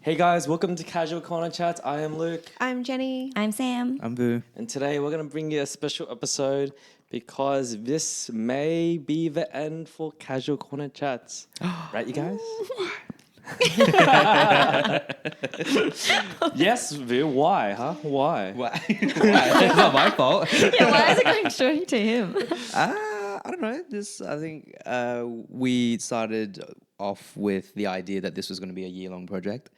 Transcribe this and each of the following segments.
Hey guys, welcome to Casual Corner Chats. I am Luke. I'm Jenny. I'm Sam. I'm Boo. And today we're going to bring you a special episode because this may be the end for Casual Corner Chats. Right, you guys? Yes, Vu, why, huh? Why? Why? It's not my fault. Yeah, why is it going straight to him? I don't know. I think we started off with the idea that this was going to be a year-long project,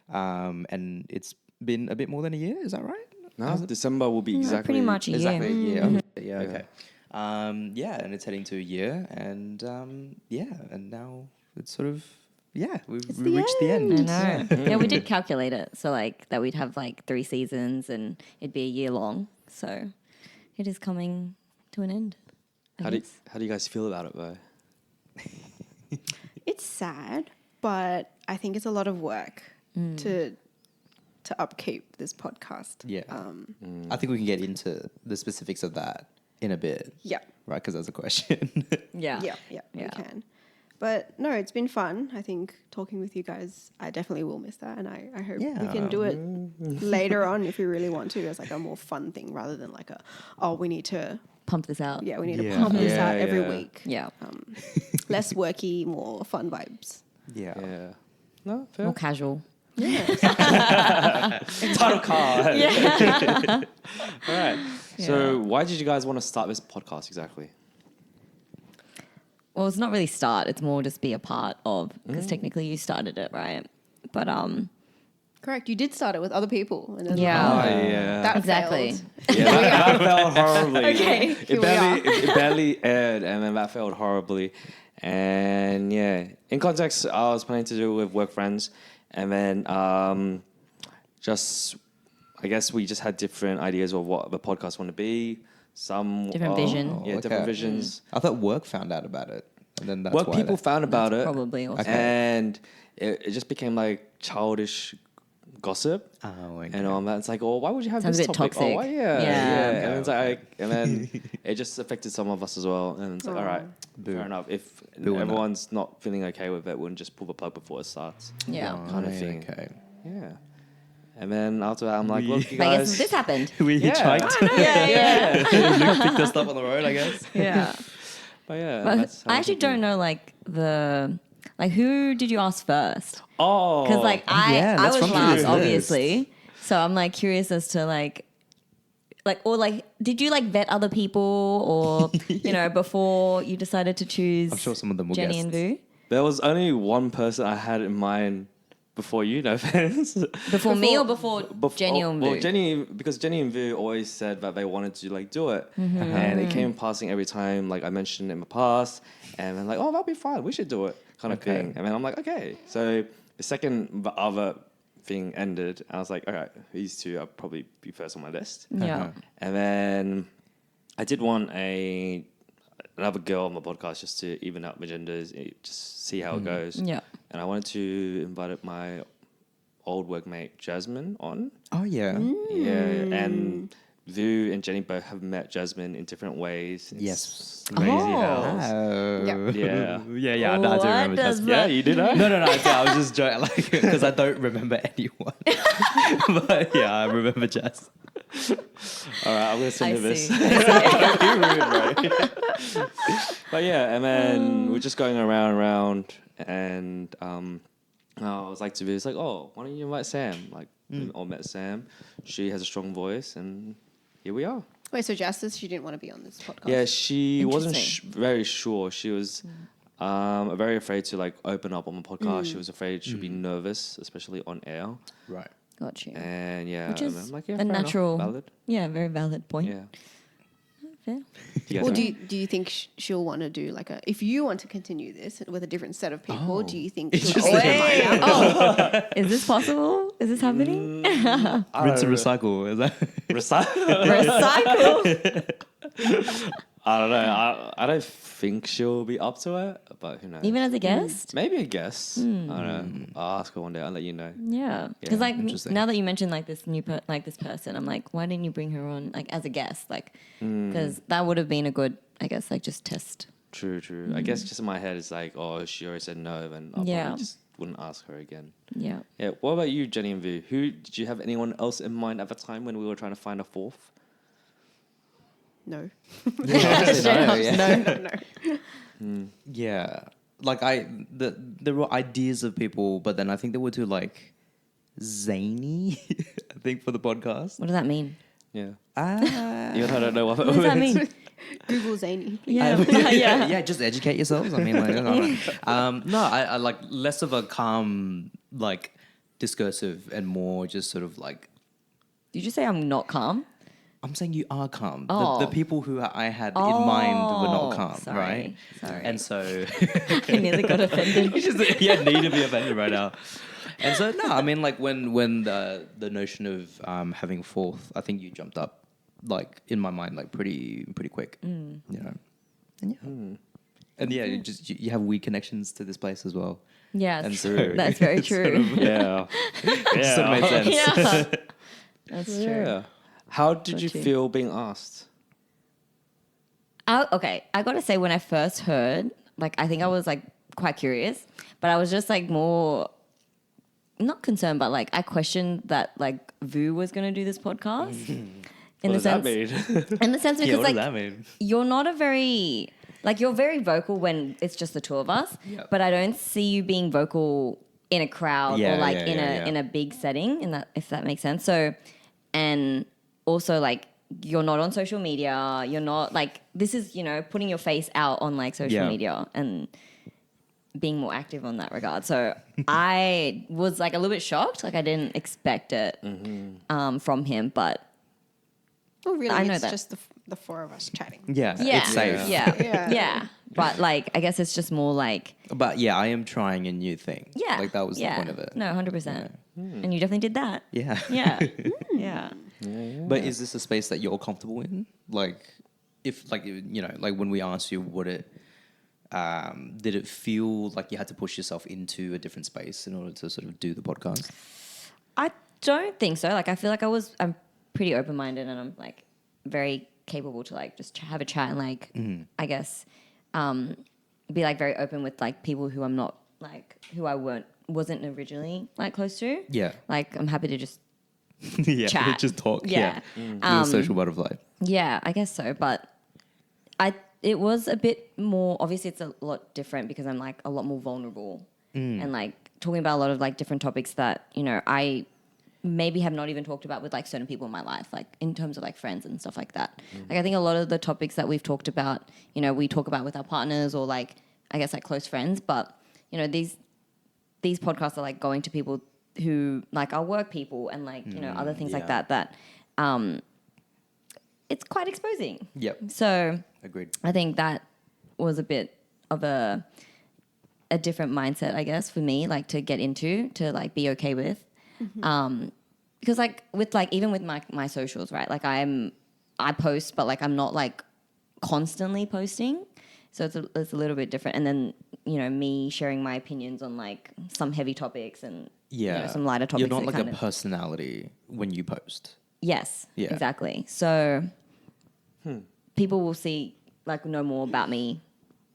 and it's been a bit more than a year. Is that right? No, December will be exactly pretty much a year. Exactly a year. Mm-hmm. Yeah. Okay. And it's heading to a year, and and now it's sort of we've reached the end. I know. Yeah, we did calculate it. So that we'd have 3 seasons and it'd be a year long. So it is coming to an end. How do you guys feel about it though? It's sad, but I think it's a lot of work to upkeep this podcast. Yeah. I think we can get into the specifics of that in a bit. Yeah. Right, because that's a question. Yeah. Yeah, we can. But no, it's been fun. I think talking with you guys, I definitely will miss that. And I hope we can do it later on if we really want to as a more fun thing rather than we need to Pump this out. we need to pump this out every week. Yeah. Less worky, more fun vibes. Yeah. No, fair. More casual. Title card. Yeah. All right. So why did you guys want to start this podcast exactly? Well, it's not really start. It's more just be a part of, because technically you started it, right? But Correct. You did start it with other people. And then Yeah. that exactly. failed. Yeah, that failed horribly. Okay, here we are. It barely aired, and then that failed horribly. And yeah, in context, I was planning to do it with work friends, and then I guess we just had different ideas of what the podcast wanted to be. Some Different vision. Yeah, different visions. I thought work found out about it, and then that's What why people found about it, Probably also. and it just became childish gossip. Oh, okay. And it's why would you have Sounds this a bit topic? toxic. Oh, why? Yeah. And and then it just affected some of us as well. And it's all right, fair enough. If everyone's not feeling okay with it, we'll just pull the plug before it starts. Yeah. Kind of thing. Okay. Yeah. And then after that, I'm like, look, you But I guys. guess this happened. We hitchhiked. Yeah. Luke picked us up on the road, I guess. Yeah. But yeah. But that's how I actually don't know who did you ask first? Oh. Because I let's was run through last, this obviously. So I'm curious as to did you vet other people or before you decided to choose I'm sure some of them will Jenny guess. and Vu? There was only one person I had in mind before you, no offense. Before me or before Jenny and Vu? Well, because Jenny and Vu always said that they wanted to do it, and it came in passing every time. I mentioned it in the past, and then oh, that'll be fun. We should do it, kind of thing. And then I'm like, okay. So the second the other thing ended, I was like, all right, these two will probably be first on my list. Yeah. And then I did want another girl on my podcast just to even out my genders, just see how it goes. Yeah. And I wanted to invite my old workmate Jasmine on. Oh, yeah. Yeah, and Vu and Jenny both have met Jasmine in different ways. It's Yes. crazy how. Yeah. Yeah. Yeah, I do What remember does that. Yeah, you did that? No, I was just joking, because I don't remember anyone. But yeah, I remember Jazz. All right, I'm gonna send you this. see. But yeah, and then we're just going around, and I was to Vu, it's oh, why don't you invite Sam? We all met Sam. She has a strong voice, and here we are. Wait, so Justice, she didn't want to be on this podcast? Yeah, she wasn't Interesting. very sure. She was very afraid to open up on the podcast. She was afraid she'd be nervous, especially on air. Right. Got you. And yeah, Which and is I'm a fair enough, natural, valid. yeah, very valid point. Yeah. Fair. You guys Well, know? do you think she'll want to do if you want to continue this with a different set of people, do you think she'll always remind us? Is this possible? Is this happening? Rinse and recycle, is that? Recycle. I don't know. I don't think she'll be up to it, but who knows? Even as a guest? Maybe a guess. I don't know. I'll ask her one day. I'll let you know. Yeah. Because interesting. now that you mentioned this new this person, I'm why didn't you bring her on as a guest? Because that would have been a good, I guess, just test True. I guess just in my head, it's like, oh, she already said no, and I probably just wouldn't ask her again. Yeah. Yeah. What about you, Jenny and Vu? Did you have anyone else in mind at the time when we were trying to find a fourth? No. Yeah, like there were ideas of people, but then I think they were too like zany. I think for the podcast. What does that mean? Yeah. Even I don't know what What does that mean? Google zany. Yeah, just educate yourselves. I mean, like, no, I like less of a calm, like discursive, and more just sort of like. Did you say I'm not calm? I'm saying you are calm. Oh. The people who I had in mind were not calm, sorry. right? Sorry. And so I nearly got offended. need to be offended right now. And so no, I mean like when the notion of having fourth, I think you jumped up like in my mind like pretty quick, you know. And yeah, you have weird connections to this place as well. Yeah, And true. That's very true. Yeah. It sort of made sense. Yeah. That's true. Yeah. How did you true. feel being asked? Okay, I gotta say, when I first heard, like, I think I was like quite curious, but I was just like more not concerned, but like I questioned that like Vu was gonna do this podcast. What does that mean? In the sense because Yeah, what like does that mean? you're not a very like you're very vocal when it's just the two of us, but I don't see you being vocal in a crowd or like in a big setting. In that, if that makes sense. So, and also like you're not on social media. You're not like this is putting your face out on like social media and being more active on that regard. So I was like a little bit shocked. Like I didn't expect it from him, but. Well, really, I know it's that. just the four of us chatting. Yeah, it's safe. Yeah. But like, I guess it's just more like. But yeah, I am trying a new thing. Yeah, like that was the point of it. No, 100%. And you definitely did that. Yeah, Yeah, yeah. But is this a space that you're comfortable in? Like, if like like when we asked you, did it feel like you had to push yourself into a different space in order to sort of do the podcast? I don't think so. Like, I feel like I'm pretty open-minded and I'm like very capable to like just have a chat and like I guess be like very open with like people who I'm not like who I wasn't originally like close to. Yeah, like I'm happy to just chat, just talk. Yeah, You're a social butterfly. Yeah, I guess so. But it was a bit more obviously it's a lot different because I'm like a lot more vulnerable and like talking about a lot of like different topics that I maybe have not even talked about with like certain people in my life, like in terms of like friends and stuff like that. Like I think a lot of the topics that we've talked about, we talk about with our partners or like I guess like close friends, but these podcasts are like going to people who like are work people and like other things like that it's quite exposing. Yep. So Agreed. I think that was a bit of a different mindset, I guess, for me, like to get into, to like be okay with. Because like with like even with my socials, right? Like I post, but like I'm not like constantly posting, so it's a little bit different. And then me sharing my opinions on like some heavy topics and some lighter topics. You're not like a personality when you post. Yes. Yeah. Exactly. So people will know more about me.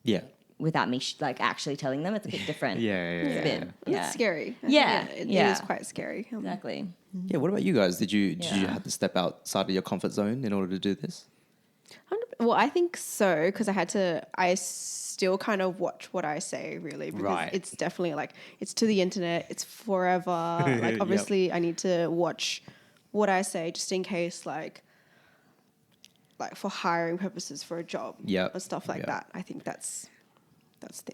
Yeah. Without me like actually telling them. It's a bit different. Yeah. It's scary. Yeah. It is quite scary. Exactly. Yeah. What about you guys? Did you have to step outside of your comfort zone in order to do this? Well, I think so because I still kind of watch what I say really because it's definitely like it's to the internet. It's forever. Like obviously I need to watch what I say just in case like for hiring purposes for a job or stuff like that. I think that's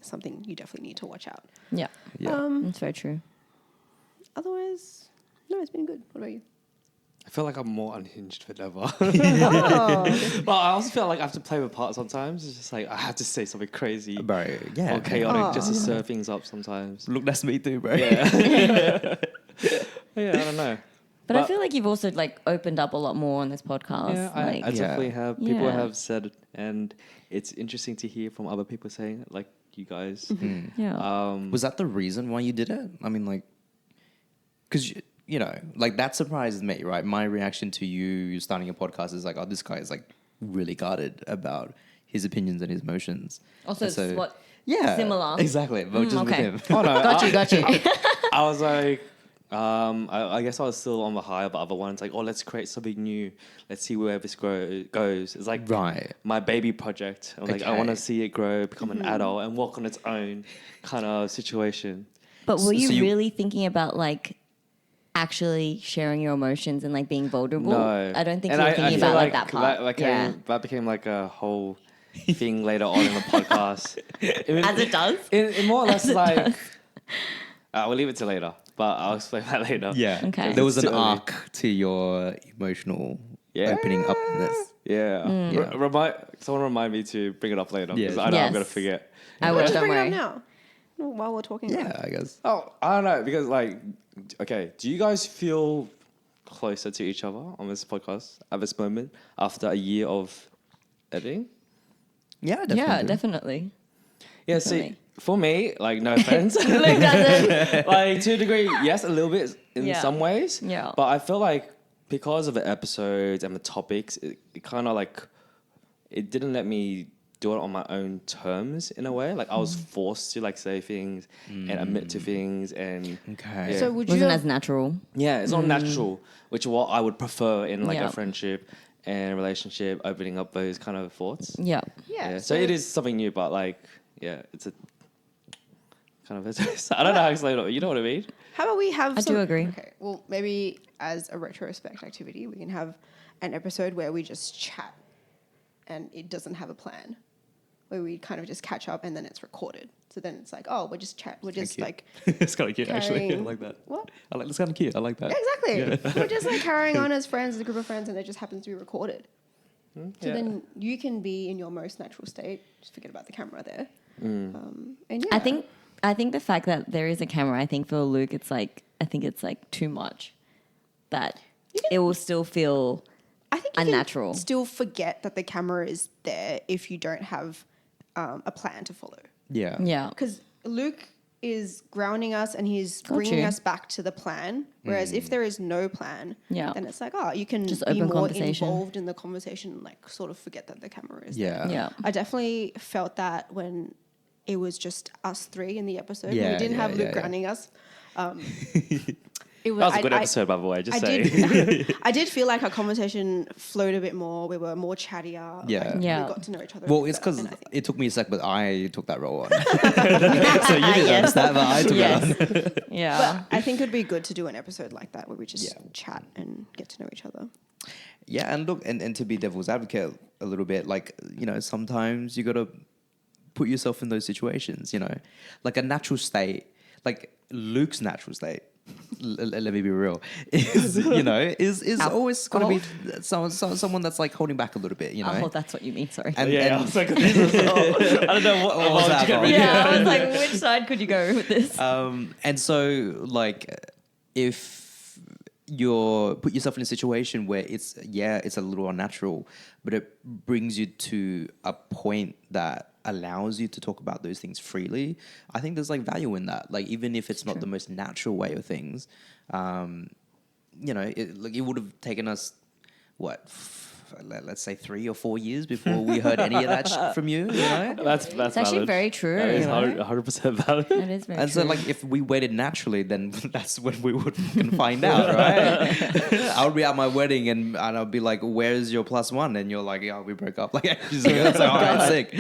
something you definitely need to watch out. Yeah. That's very true. Otherwise, no, it's been good. What about you? I feel like I'm more unhinged than ever. Oh. Well, I also feel like I have to play my part sometimes. It's just like I have to say something crazy Bro, yeah. or chaotic just to stir things up sometimes. Look, that's me too, bro. Yeah. Yeah, I don't know. But I feel like you've also like opened up a lot more on this podcast. Yeah, like, I definitely have. People Yeah. have said, and it's interesting to hear from other people saying it, like you guys. yeah. Was that the reason why you did it? I mean, like, because, like that surprised me, right? My reaction to you starting a podcast is like, oh, this guy is like really guarded about his opinions and his emotions. Also, And so, what? yeah, Similar. exactly. But just okay. with him. Oh no, Got you. I was like, I guess I was still on the high of the other ones. Like, oh, let's create something new. Let's see where this goes. It's like Right. my baby project. I'm like, I Okay. want to see it grow, become an adult, and walk on its own kind of situation. But were you So you- really thinking about like actually sharing your emotions and like being vulnerable? No, I don't think And you were thinking feel about like that part. That became like a whole thing later on in the podcast. As it does. It more or less As it like. does. We'll leave it till later, but I'll explain that later. Yeah. Okay. There was It's an too early. arc to your emotional Yeah. opening upness. Yeah. Yeah. Someone remind me to bring it up later because Yeah. I know I'm Yes. gonna forget. I will. Let's Don't bring worry. it up now. While we're talking about Yeah, it. I guess. Oh, I don't know because like, okay, do you guys feel closer to each other on this podcast at this moment after a year of editing? Yeah, definitely. Yeah, definitely. Yeah. Definitely. See, for me, like, no offense, Luke doesn't. like to a degree, yes, a little bit in Yeah. some ways. Yeah. But I feel like because of the episodes and the topics, it kind of like it didn't let me do it on my own terms in a way. Like I was forced to like say things and admit to things and Okay. Yeah. So would Wasn't you as natural. yeah, it's not natural, which is what I would prefer in like Yeah. a friendship and a relationship, opening up those kind of thoughts. Yeah. Yeah. So it is something new, but like yeah, it's a kind of I don't know how to explain it. You know what I mean? How about we have I some... do agree. Okay, well, maybe as a retrospect activity, we can have an episode where we just chat and it doesn't have a plan, where we kind of just catch up and then it's recorded. So then it's like, oh, we're just cute. like... It's kind of cute, actually. I carrying- like that. What? It's kind of cute. I like that. Yeah, exactly. We're just like carrying on as friends, as a group of friends, and it just happens to be recorded. So Yeah. then you can be in your most natural state. Just forget about the camera there. And yeah. I think the fact that there is a camera, I think for Luke, I think it's like too much. That it will still feel I think you unnatural. can still forget that the camera is there if you don't have a plan to follow. Yeah. yeah. Because Luke is grounding us and he's Got bringing you. us back to the plan. Whereas if there is no plan, Yeah. then it's like, oh, you can Just be open more conversation. involved in the conversation and like sort of forget that the camera is there. Yeah. Yeah. I definitely felt that when it was just us three in the episode. When Yeah, we didn't yeah, have Luke yeah. grounding us. It was, That was a good episode, by the way. Just I saying. did, I did feel like our conversation flowed a bit more. We were more chattier. Yeah. Like, Yeah. We got to know each other. Well, a bit it's better, because and I think- it took me a sec, but I took that role on. So you didn't Yes. understand, but I took it on. Yes. Yeah. But I think it'd be good to do an episode like that where we just Yeah. chat and get to know each other. Yeah, and look, and to be devil's advocate a little bit, like, you know, sometimes you got to put yourself in those situations, you know, like a natural state, like Luke's natural state. Let me be real. Is you know is always going to be someone that's like holding back a little bit, you know. Oh, that's what you mean. Sorry. And, Yeah, I and was like, this is all, I don't know what was that to get about? rid of. yeah, I was like, which side could you go with this? and so like if you're put yourself in a situation where it's a little unnatural, but it brings you to a point that allows you to talk about those things freely, I think there's like value in that. Like even if it's not the most natural way of things, you know, it would have taken us let's say 3 or 4 years before we heard any of that from you. You know. That's It's actually valid. very true. That is you know? 100% valid. That is very And true. so, like, if we waited naturally, then that's when we would can find out, right? I would be at my wedding and I'll be like, "Where's your +1?" And you're like, "Yeah, we broke up." Like, ages ago. It's like, "Oh, I'm sick."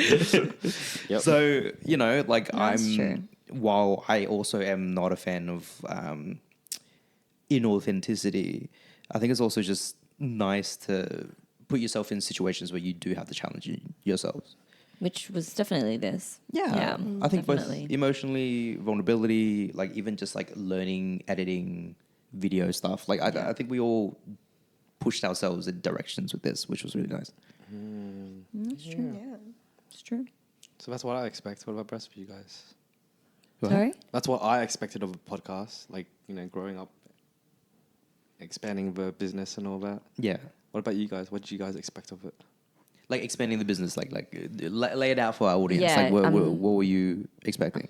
Yep. So, you know, like, That's true. while I also am not a fan of inauthenticity, I think it's also just nice to put yourself in situations where you do have to challenge yourselves. Which was definitely this. Yeah, I think definitely. both emotionally, vulnerability, like even just like learning, editing, video stuff. Like I think we all pushed ourselves in directions with this, which was really nice. That's true. Yeah. It's true. So that's what I expect. What about the rest of you guys? Sorry? That's what I expected of a podcast. Like, you know, growing up, expanding the business and all that. Yeah, What about you guys? What did you guys expect of it? like expanding the business, like lay it out for our audience. Yeah, Like what were you expecting?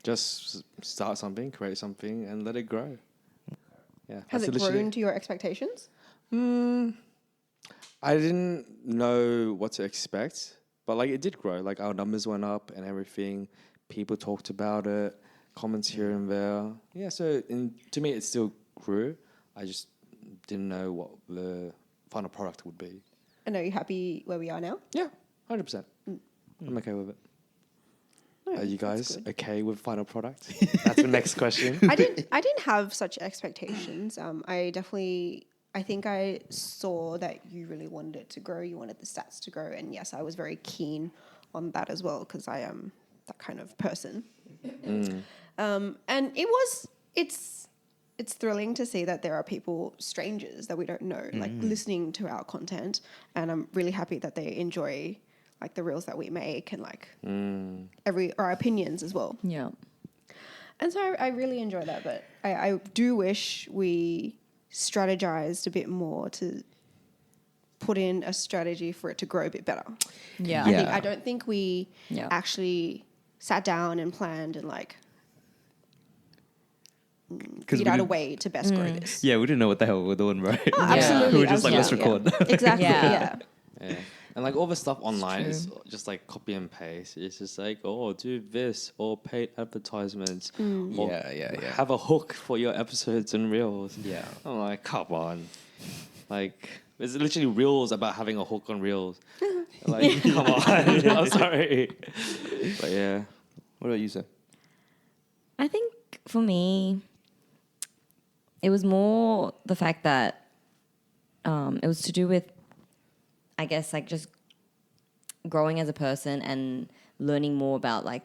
Just start something, create something, and let it grow. Yeah. Has that's it literally- grown to your expectations? I didn't know what to expect, But like it did grow. Like our numbers went up and everything. People talked about it, comments here and there. Yeah, so to me it still grew. I just didn't know what the final product would be. And are you happy where we are now? Yeah, 100%. I'm okay with it. No, Are you that's guys good. okay with final product? That's the next question. I didn't have such expectations. I think I saw that you really wanted it to grow. You wanted the stats to grow, and yes, I was very keen on that as well because I am that kind of person. And it's thrilling to see that there are people, strangers that we don't know, like listening to our content, and I'm really happy that they enjoy like the reels that we make and like our opinions as well. Yeah. And so I really enjoy that, but I do wish we strategized a bit more to put in a strategy for it to grow a bit better. Yeah. I don't think we Yeah. actually sat down and planned and like Because figured out a way to best grow this. Yeah, we didn't know what the hell we were doing, right? Oh, absolutely. We were just like, let's absolutely, record. yeah. Exactly. Yeah. Yeah. Yeah. And like all the stuff online true. is just like copy and paste. It's just like, oh, do this or paid advertisements. Or Yeah. have a hook for your episodes and reels. Yeah. I'm like, come on. Like, there's literally reels about having a hook on reels. Like, come on. I'm sorry. But yeah. What about you, sir? I think for me, it was more the fact that it was to do with, I guess, like just growing as a person and learning more about like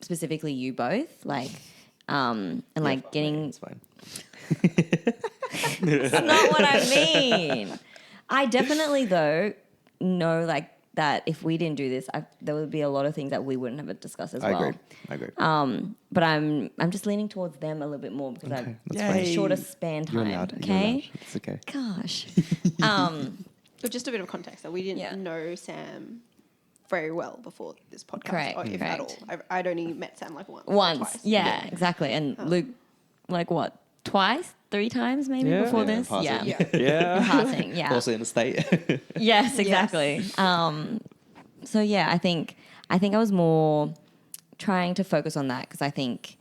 specifically you both, like and like getting. It's fine. That's not what I mean. I definitely though know like that if we didn't do this, there would be a lot of things that we wouldn't have discussed as well. I agree. But I'm just leaning towards them a little bit more because I've that's fine. shorter span time. You're allowed. Okay. It's okay. Gosh. But just a bit of context that we didn't know Sam very well before this podcast, Correct, or if at all. I'd only met Sam like once. Once. Twice. Yeah, exactly. And Luke, like what? Twice? 3 times maybe Yeah. before Yeah, this? passing. Yeah. Yeah. Yeah. In passing, yeah. Also in the state. Yes, exactly. So yeah, I think I was more trying to focus on that because I think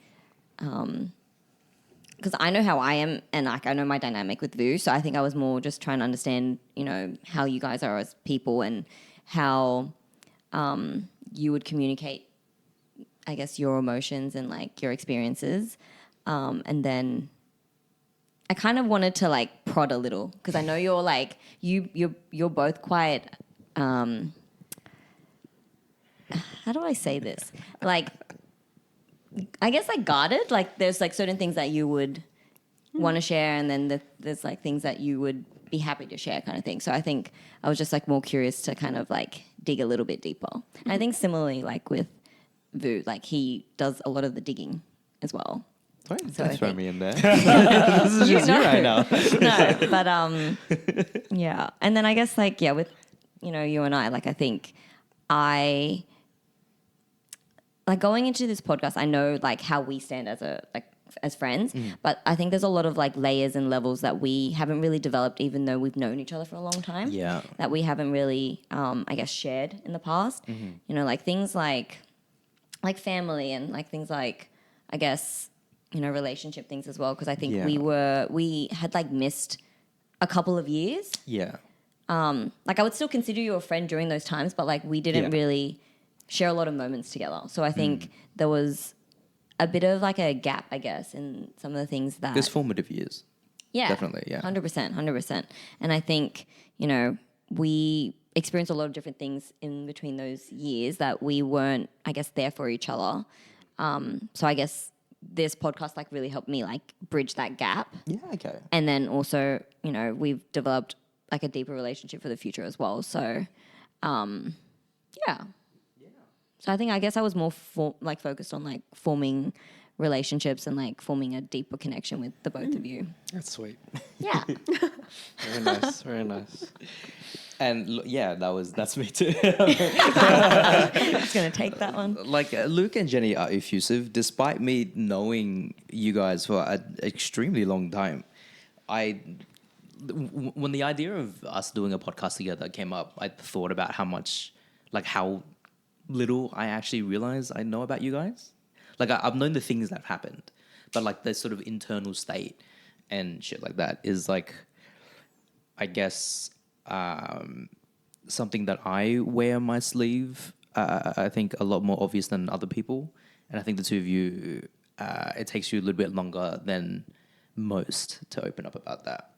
because I know how I am and like I know my dynamic with Vu, so I think I was more just trying to understand, you know, how you guys are as people and how you would communicate, I guess, your emotions and like your experiences, and then I kind of wanted to like prod a little because I know you're like you're both quite. How do I say this? Like, I guess like guarded. Like, there's like certain things that you would want to share, and then there's like things that you would be happy to share, kind of thing. So I think I was just like more curious to kind of like dig a little bit deeper. And I think similarly, like with Vu, like he does a lot of the digging as well. Don't So I throw think- me in there. This is just you right now. No, but yeah. And then I guess like with you and I, like I think I like going into this podcast, I know like how we stand as friends, but I think there's a lot of like layers and levels that we haven't really developed, even though we've known each other for a long time. Yeah. That we haven't really, I guess, shared in the past. You know, like things like family and like things like, I guess, relationship things as well. Because I think Yeah. we had like missed a couple of years. Yeah. Like I would still consider you a friend during those times, but like we didn't Yeah. really share a lot of moments together. So I think there was a bit of like a gap, I guess, in some of the things that There's formative years. yeah, definitely, yeah. 100%. And I think, we experienced a lot of different things in between those years that we weren't, I guess, there for each other. So I guess this podcast like really helped me like bridge that gap. Yeah, okay. And then also, we've developed like a deeper relationship for the future as well. So, yeah. So I guess I was more focused on like forming relationships and like forming a deeper connection with the both of you. That's sweet. Yeah. Very nice. Very nice. And that's me too. Just going to take that one. Like Luke and Jenny are effusive, despite me knowing you guys for an extremely long time. When the idea of us doing a podcast together came up, I thought about how much like how little I actually realize I know about you guys. Like I've known the things that have happened, but like the sort of internal state and shit like that is like, I guess, something that I wear on my sleeve. I think a lot more obvious than other people, and I think the two of you, it takes you a little bit longer than most to open up about that.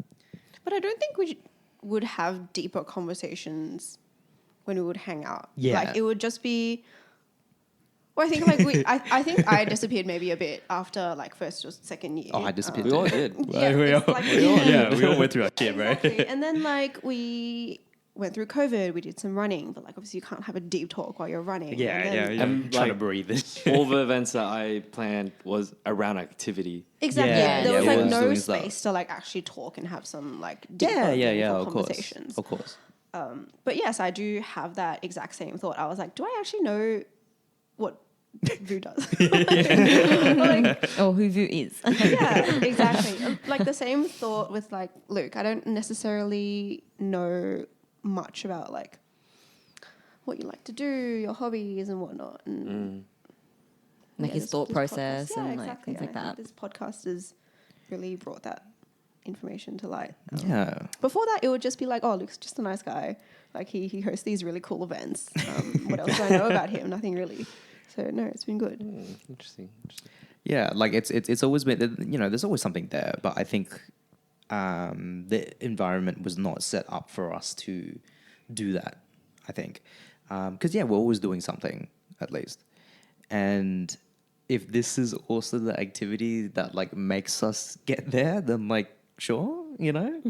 But I don't think we would have deeper conversations when we would hang out. Yeah. Like it would just be. Well, I think like I think I disappeared maybe a bit after like first or second year. Oh, I disappeared. We all did. Yeah, we all, it's like- we all went through our shit, right? Exactly. And then like we went through COVID, we did some running, but like obviously you can't have a deep talk while you're running. And then- I'm trying to like- breathe. All the events that I planned was around activity. Exactly. Yeah, There was yeah, like yeah. no Doing stuff. space to like actually talk and have some like deeper, Yeah, meaningful of course. conversations. Of course. But yes, I do have that exact same thought. I was like, do I actually know what Vu does? Like, Or who Vu is. yeah, exactly. Like the same thought with like Luke. I don't necessarily know much about like what you like to do, your hobbies and whatnot. And Like his thought this process podcast- yeah, and like exactly. things like I think that. this podcast has really brought that information to light. Yeah. Before that, it would just be like, oh, Luke's just a nice guy. Like he hosts these really cool events. What else do I know about him? Nothing really. So no, it's been good. Interesting. Yeah, like it's always been, you know, there's always something there, but I think the environment was not set up for us to do that, I think. Because, yeah, we're always doing something, at least. And if this is also the activity that, like, makes us get there, then, like, sure, you know?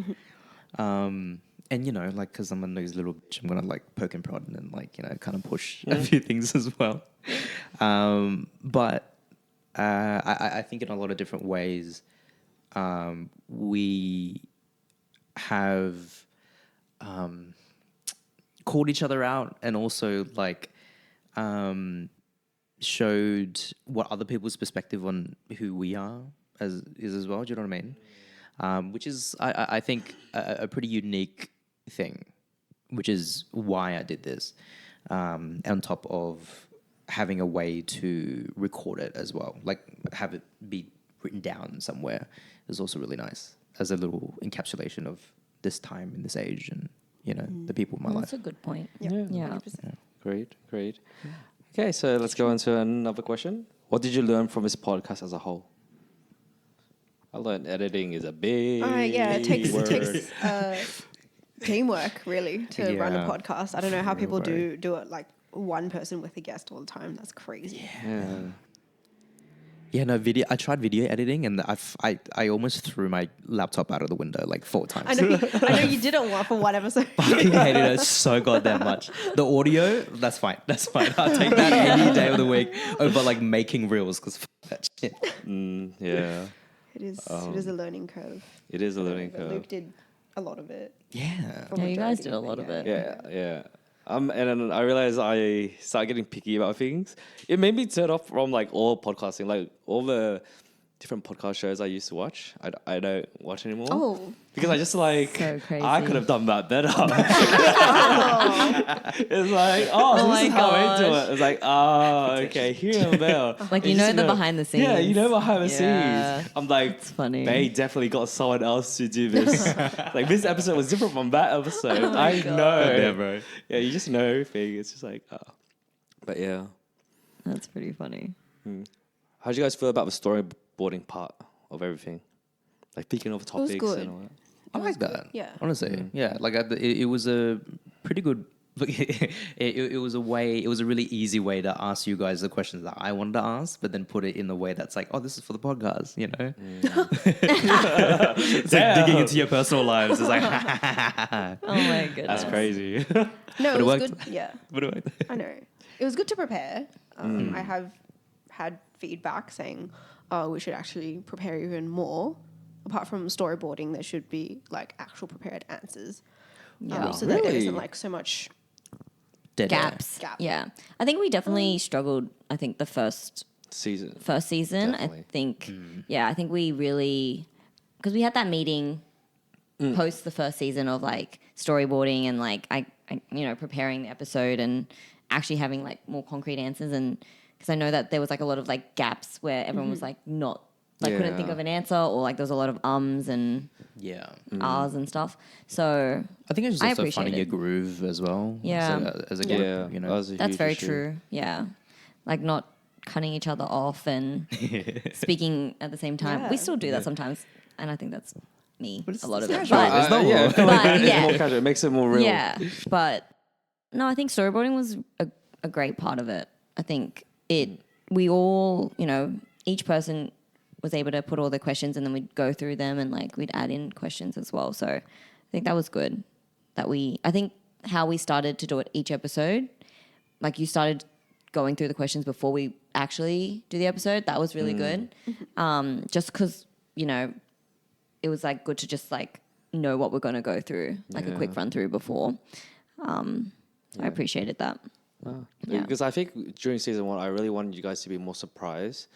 And, you know, like, because I'm a nice little bitch, I'm going to, like, poke and prod and, like, you know, kind of push a few things as well. But I think in a lot of different ways, we have called each other out and also like showed what other people's perspective on who we are is as well. Do you know what I mean? Which is, I think, a pretty unique thing, which is why I did this. On top of having a way to record it as well, like have it be written down somewhere is also really nice as a little encapsulation of this time in this age and, you know, the people in my That's life. a good point. Yeah. Yeah. 100%. Great. Okay, so let's go on to another question. What did you learn from this podcast as a whole? I learned editing is a big Yeah, it takes word. teamwork really to run a Yeah. podcast. I don't know how people Right. do it like one person with a guest all the time. That's crazy. Yeah. Yeah, no, video. I tried video editing and I almost threw my laptop out of the window like 4 times. I know you did it for one episode. Fucking hated it so goddamn much. The audio, that's fine. I'll take that any day of the week over like making reels because that shit. Yeah. It is a learning curve. It is a learning But curve. Luke did a lot of it. Yeah. Yeah, you guys did a lot of it. Yeah. And then I realized I started getting picky about things. It made me turn off from like all podcasting, like all the different podcast shows I used to watch. I don't watch anymore. Oh. Because I just like, So crazy. I could have done that better. It's like, so my this is how I do gosh. it. It's like, okay, here and there. Like, you And know just the behind the Yeah, you scenes. know behind the Yeah. scenes. I'm like, It's funny. they definitely got someone else to do this. Like, this episode was different from that episode. I know. Yeah, bro. Yeah, you just know everything. It's just like, But yeah. That's pretty funny. How do you guys feel about the storyboarding part of everything? Like picking over topics good. and all that? I like that. Yeah. Honestly, yeah. Like it was a pretty good. It was a way. It was a really easy way to ask you guys the questions that I wanted to ask, but then put it in the way that's like, oh, this is for the podcast. You know, it's like digging into your personal lives. It's like, Oh my goodness. That's crazy. No, it it was worked. good. Yeah. what do I? I know. It was good to prepare. I have had feedback saying, oh, we should actually prepare even more. Apart from storyboarding, there should be like actual prepared answers. Yeah. So that there Really? isn't like so much. Dead air. Gaps. Gap. Yeah. I think we definitely struggled, I think, the first Season. season. Definitely. I think, I think we really, because we had that meeting post the first season of like storyboarding and like I preparing the episode and actually having like more concrete answers, and because I know that there was like a lot of like gaps where everyone was like not like couldn't think of an answer, or like there was a lot of ums and ahs and stuff. So I think it's just also finding a groove as well. Yeah. As a group, you know. That's very true. Yeah. Like not cutting each other off and speaking at the same time. We still do that sometimes, and I think that's me a lot of it. But it makes it more real. Yeah, but no, I think storyboarding was a great part of it. I think we all, each person was able to put all the questions and then we'd go through them and like we'd add in questions as well. So I think that was good. I think how we started to do it each episode, like you started going through the questions before we actually do the episode. That was really good. Just because, it was like good to just like know what we're going to go through, like a quick run through before. I appreciated that. Because I think during season 1, I really wanted you guys to be more surprised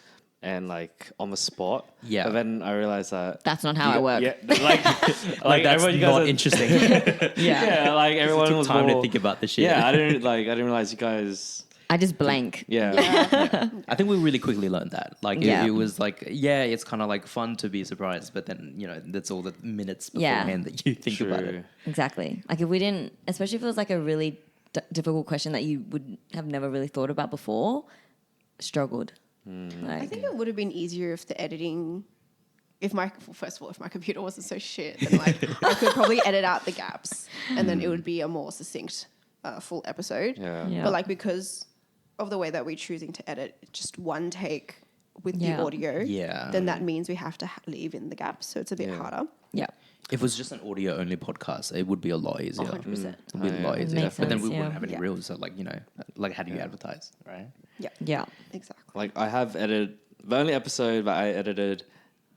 and like on the spot. Yeah. But then I realized that that's not how I work. Yeah. Like that's everyone, you guys not are, interesting. Yeah. Like everyone took was time more, to think about the shit. Yeah. I didn't realize you guys. I just blank. Yeah. I think we really quickly learned that. Like it was like, it's kind of like fun to be surprised, but then, that's all the minutes beforehand that you think about it. Exactly. Like if we didn't, especially if it was like a really difficult question that you would have never really thought about before, struggled. Like, I think it would have been easier if the editing, first of all, if my computer wasn't so shit, then like I could probably edit out the gaps and then it would be a more succinct full episode. Yeah. But like because of the way that we're choosing to edit, just one take with the audio, then that means we have to leave in the gaps. So it's a bit harder. Yeah. If it was just an audio only podcast, it would be a lot easier. 100%. It would be a lot easier. Makes But then sense, we wouldn't have any reels. So like, like how do you advertise, right? Yeah. Yeah. Exactly. Like I have edited, the only episode that I edited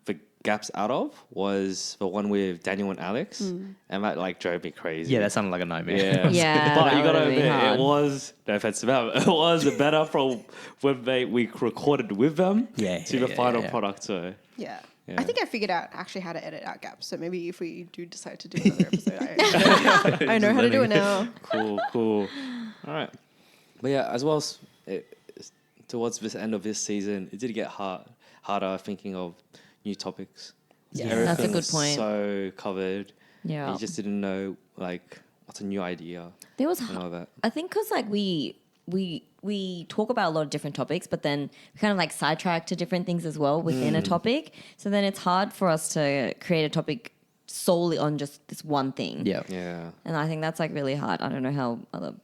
the gaps out of was the one with Daniel and Alex. And that like drove me crazy. Yeah, that sounded like a nightmare. Yeah. Yeah, But that you gotta would've been admit, hard. it was, no offense to them, it was better from when we recorded with them to the final product. So Yeah. Yeah. I think I figured out actually how to edit out gaps. So maybe if we do decide to do another episode, I know how to do it now. Cool. All right. But yeah, as well as towards this end of this season, it did get harder thinking of new topics. Yeah, that's a good point. So covered. Yeah. You just didn't know like what's a new idea. There was, and all that. I think because like we talk about a lot of different topics, but then we kind of like sidetrack to different things as well within a topic. So then it's hard for us to create a topic solely on just this one thing. Yeah. And I think that's like really hard. I don't know how other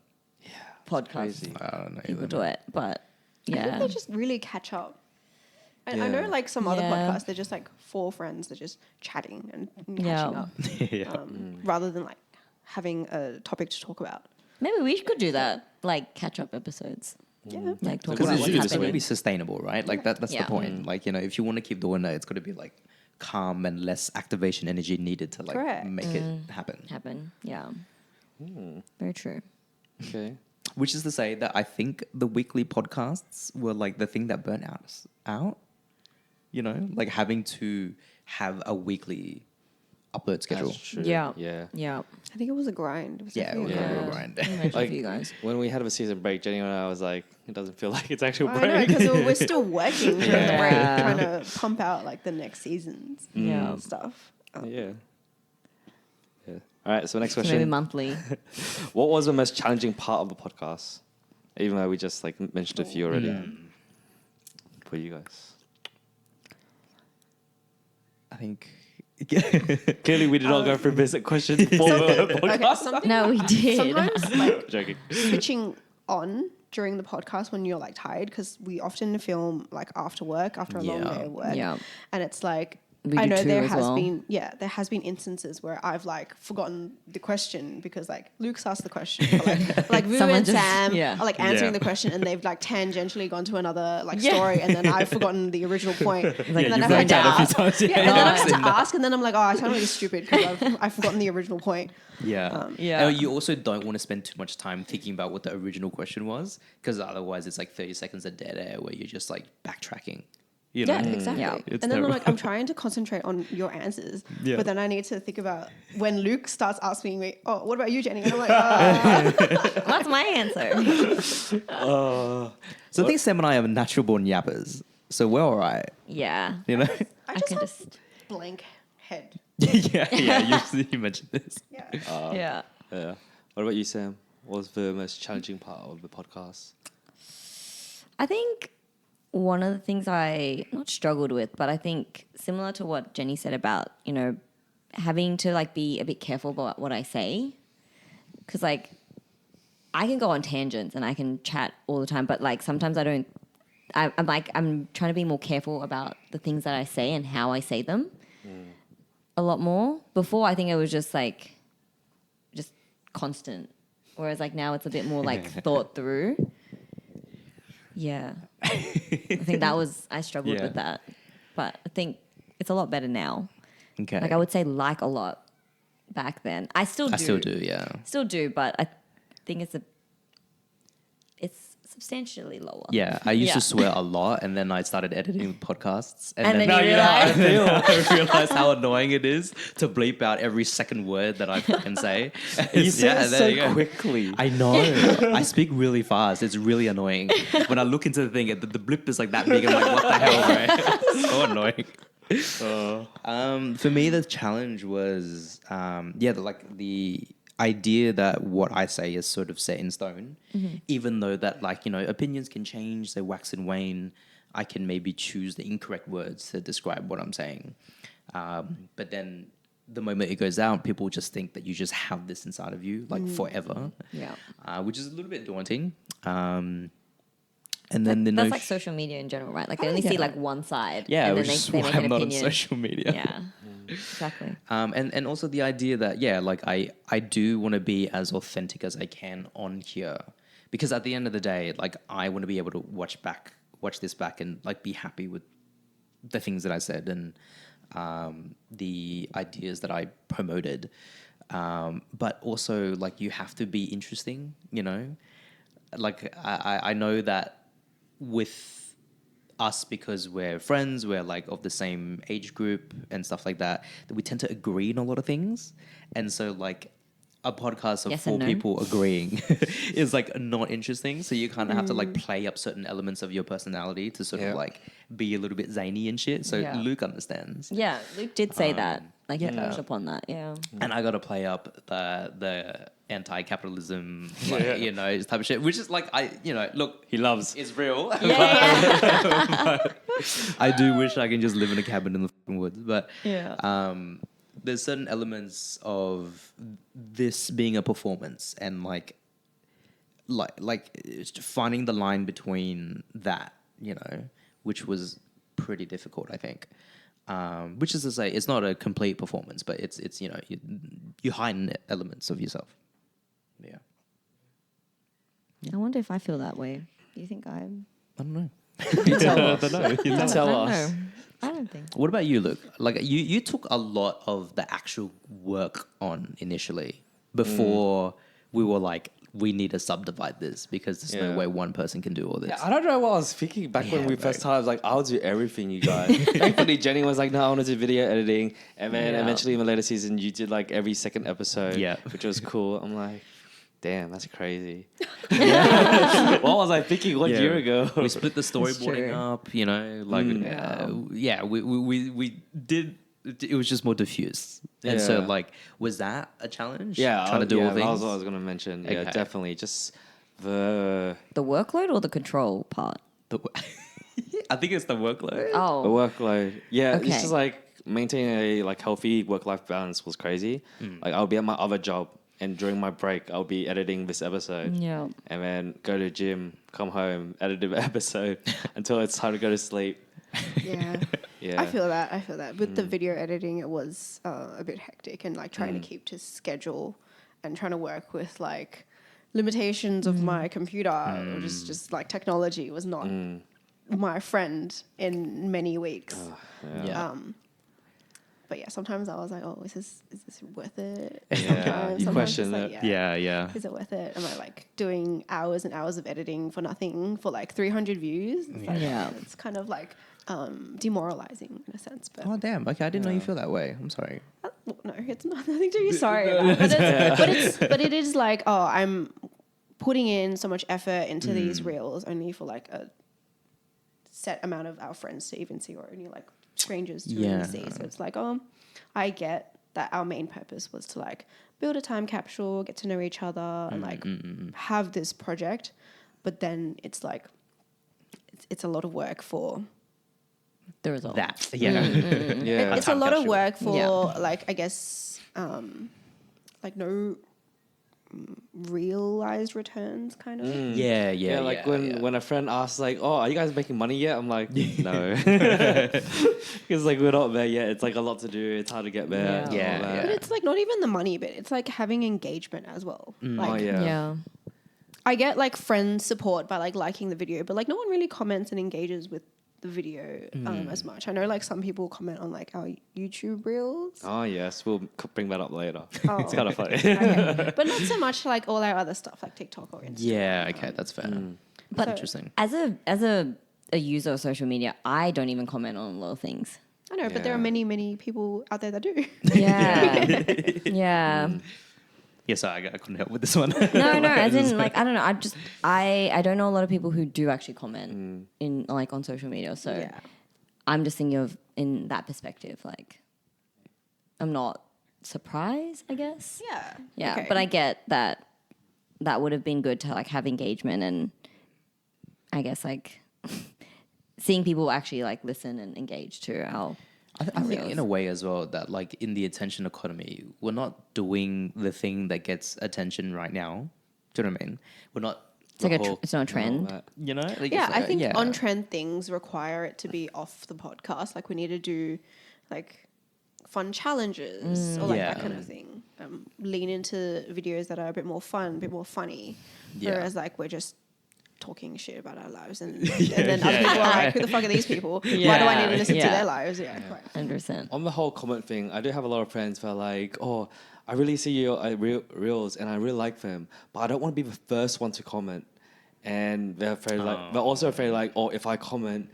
podcasts I don't know. people do it, but I think they just really catch up. I know like some other podcasts, they're just like 4 friends, they're just chatting and catching up rather than like having a topic to talk about. maybe we could do that, like catch up episodes. Yeah. Like talk Because about what's it's got to happening. be sustainable, right? Like that's Yeah. the point. Like, if you want to keep doing that, it's got to be like calm and less activation energy needed to like Correct. make it happen. Yeah. Very true. Okay. Which is to say that I think the weekly podcasts were like the thing that burnt us out. Like having to have a weekly upload schedule. That's true. Yeah. Yeah. I think it was a grind. It was Yeah, it was definitely a a real grind. grind. Imagine Like for you guys. when we had a season break, Jenny and I was like, it doesn't feel like it's actually a I know, break. because we're still working during the break, Yeah. trying to pump out like the next season's Yeah. stuff. Yeah. All right. So next So maybe question: monthly. what was the most challenging part of the podcast? Even though we just like mentioned a few already for you guys. I think. Clearly, we did not go through basic questions for the podcast. Okay, something No, we did. sometimes like Joking. switching on during the podcast when you're like tired, because we often film like after work, after a long Yeah. day of work. Yeah. And it's like, We I do know too there as has well. been, there has been instances where I've like forgotten the question because like Luke's asked the question, or, like Vu Someone and just- Sam yeah. are like answering Yeah. the question and they've like tangentially gone to another like story, and then I've forgotten the original point. Like, and then you've I've had written to down a few ask. times. And then I've had seen to that. ask, and then I'm like, oh, I sound really stupid because I've forgotten the original point. Yeah. Yeah. And you also don't want to spend too much time thinking about what the original question was, because otherwise it's like 30 seconds of dead air where you're just like backtracking. You know? Yeah, exactly. Yeah. And It's then terrible. I'm like, I'm trying to concentrate on your answers, Yeah. but then I need to think about when Luke starts asking me, "Oh, what about you, Jenny?" And I'm like, What's my answer? So I think Sam and I are natural born yappers. So we're all right. Yeah. You know? I I just can have just. blank head. You mentioned this. Yeah. Yeah. Yeah. What about you, Sam? What was the most challenging part of the podcast? I think one of the things I not struggled with, but I think similar to what Jenny said about, having to like be a bit careful about what I say. Because like I can go on tangents and I can chat all the time, but like sometimes I don't. I'm trying to be more careful about the things that I say and how I say them a lot more. Before, I think it was just constant. Whereas like now it's a bit more like thought through. Yeah. I think I struggled with that. But I think it's a lot better now. Okay. Like I would say a lot back then. I still do, yeah. Still do, but I think it's substantially lower. Yeah, I used Yeah. to swear a lot, and then I started editing podcasts, And then now you you know how I realize- feel. I realize how annoying it is to bleep out every second word that I fucking say. You say it there so you go. quickly. I know. I speak really fast. It's really annoying. When I look into the thing, the blip is like that big. I'm like, what the hell, right? So annoying. For me, the challenge was, the idea that what I say is sort of set in stone, even though that opinions can change, they wax and wane. I can maybe choose the incorrect words to describe what I'm saying. But then the moment it goes out, people just think that you just have this inside of you forever. Yeah. Which is a little bit daunting. And then That's like social media in general, right? Like they only see like one side. Yeah, and then which is they why make an I'm not on opinion. social media. Yeah. Exactly. And also the idea that I do want to be as authentic as I can on here, because at the end of the day, like I want to be able to watch this back and like be happy with the things that I said and the ideas that I promoted. But also like you have to be interesting, like I know that with us, because we're friends, we're like of the same age group and stuff like that we tend to agree on a lot of things. And so like a podcast of Yes four and no. people agreeing is like not interesting. So you kind of have to like play up certain elements of your personality to sort of like be a little bit zany and shit. So Yeah. Luke understands. Yeah, Luke did say that. Like he touched upon that. Yeah. And I got to play up the anti-capitalism, type of shit, which is like, look, He loves. it's real. Yeah. I do wish I can just live in a cabin in the fucking woods, but Yeah. there's certain elements of this being a performance and like it's finding the line between that, which was pretty difficult, I think. Which is to say, it's not a complete performance, but it's you heighten elements of yourself. Yeah. I wonder if I feel that way. Do you think I'm? I don't know. You tell us. You tell I don't us. know. I don't think. What about you, Luke? Like you took a lot of the actual work on initially before we were like, we need to subdivide this because there's no Yeah. way one person can do all this. Yeah, I don't know what I was thinking back when Yeah, we first started. I was like, I'll do everything, you guys. Thankfully, Jenny was like, no, I want to do video editing. And then Yeah. eventually in the later season, you did like every second episode, Yeah. which was cool. I'm like, damn, that's crazy. What was I thinking 1 year ago? We split the storyboarding true. up, we did. It was just more diffuse, and so Yeah. like, was that a challenge? Yeah, trying to do all that things. was what I was going to mention. Yeah, Okay. definitely. Just the The workload or the control part? I think it's the workload. Oh. workload. Yeah, Okay. it's just like maintaining a like healthy work-life balance was crazy. Like I'll be at my other job, and during my break, I'll be editing this episode. Yeah. And then go to gym, come home, edit the episode until it's time to go to sleep. Yeah. Yeah. I feel that. With the video editing, it was a bit hectic and like trying to keep to schedule and trying to work with like limitations of my computer. Or just like technology was not my friend in many weeks. Yeah. But yeah, sometimes I was like, oh, is this worth it? Yeah, you question it's it. Yeah. Is it worth it? Am I like doing hours and hours of editing for nothing for like 300 views? It's like, Yeah. It's kind of like demoralizing in a sense. But Oh damn! Okay, I didn't know you feel that way. I'm sorry. no, it's not nothing to be sorry about. But it is like, oh, I'm putting in so much effort into these reels only for like a set amount of our friends to even see, or only like strangers to really see. So it's like, oh, I get that our main purpose was to like build a time capsule, get to know each other, and like have this project. But then it's like, it's a lot of work for The result. That Yeah. it's a lot of capsule. work for Yeah. like, I guess, like no realized returns kind of. Yeah, Like when a friend asks like, "Oh, are you guys making money yet?" I'm like, "No," because like we're not there yet. It's like a lot to do. It's hard to get there. Yeah. and all Yeah, that. yeah. But it's like not even the money bit. It's like having engagement as well. Like, Oh yeah. Yeah. I get like friend support by like liking the video, but like no one really comments and engages with the video as much. I know like some people comment on like our YouTube reels. Oh yes, we'll bring that up later. Oh. It's kind of funny. Okay. But not so much like all our other stuff like TikTok or Instagram. Yeah, okay, that's fair. But Interesting. as a user of social media, I don't even comment on a lot of things. I know, but there are Yeah. many people out there that do. Yeah. Yeah. Yeah, sorry, I couldn't help with this one. No, as in like I don't know. I don't know a lot of people who do actually comment in like on social media. So Yeah. I'm just thinking of in that perspective. Like I'm not surprised, I guess. Yeah. Yeah, Okay. but I get that would have been good to like have engagement and I guess like seeing people actually like listen and engage to our. I think in a way as well that like in the attention economy, we're not doing the thing that gets attention right now. Do you know what I mean? We're not. It's like whole- it's not a trend. that. You know? Like, Yeah, it's I like, think on trend things require it to be off the podcast. Like we need to do like fun challenges or like that Yeah. kind of thing. Lean into videos that are a bit more fun, a bit more funny. Yeah. Whereas like we're just talking shit about our lives and then other people are like, who the fuck are these people? Why do I need to listen to Yeah. their lives? Yeah, quite. 100%. On the whole comment thing, I do have a lot of friends who are like, "Oh, I really see your reels and I really like them, but I don't want to be the first one to comment." And they're afraid, like, they're also afraid, like, "Oh, if I comment,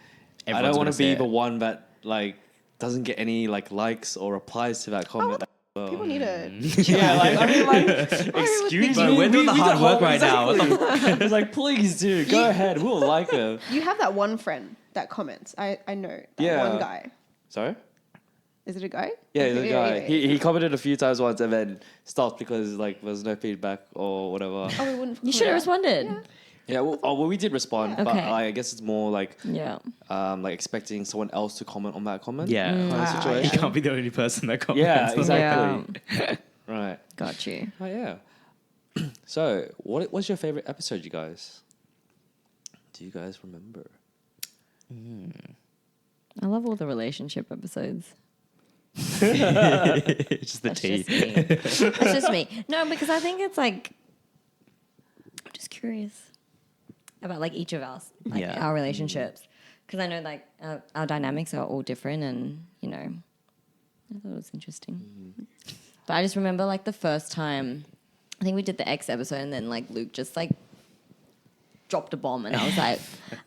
I Everyone's don't want gonna to be say the it." one that like doesn't get any like likes or replies to that comment." People need to Yeah, like I mean, like, excuse Bro, me, we're doing the hard don't- work right now. What the It's like, please, dude, go ahead. We'll like them. You have that one friend that comments. I know that Yeah. one guy. Sorry. Is it a guy? Yeah, the guy. yeah. He commented a few times once and then stopped because like there was no feedback or whatever. Oh, we wouldn't. You should have responded. Yeah, well, we did respond, but Okay. I guess it's more like Yeah. like expecting someone else to comment on that comment. Yeah. kind of Ah, situation. You can't be the only person that comments. Yeah, exactly. Right. Got you. Oh yeah. So, what was your favorite episode, you guys? Do you guys remember? I love all the relationship episodes. It's just the That's tea. just me. That's just me. No, because I think it's like I'm just curious about like each of us, like Yeah. our relationships, because I know like our dynamics are all different, and you know, I thought it was interesting. But I just remember like the first time, I think we did the X episode, and then like Luke just like dropped a bomb, and I was like,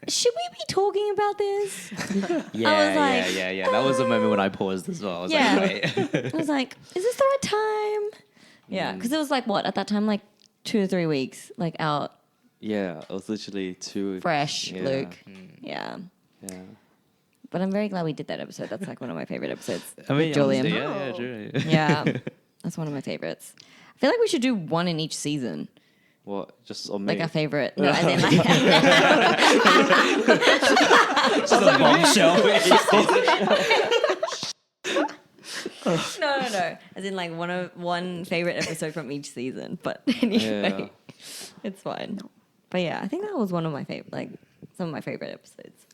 should we be talking about this? Yeah, like, yeah. That was the moment when I paused as well. I was Yeah. like, wait. I was like, is this the right time? Yeah, because it was like what at that time, like 2 to 3 weeks, like out Yeah, it was literally two. fresh, Yeah. Luke. Yeah. Yeah. But I'm very glad we did that episode. That's like one of my favorite episodes. I mean, with Julian. honestly, yeah, true. Yeah. That's one of my favorites. I feel like we should do one in each season. What? Just on me? Like our favorite. No, as in like Just a bombshell. No. As in like one favorite episode from each season. But anyway. It's fine. But yeah, I think that was one of my favorite, like some of my favorite episodes.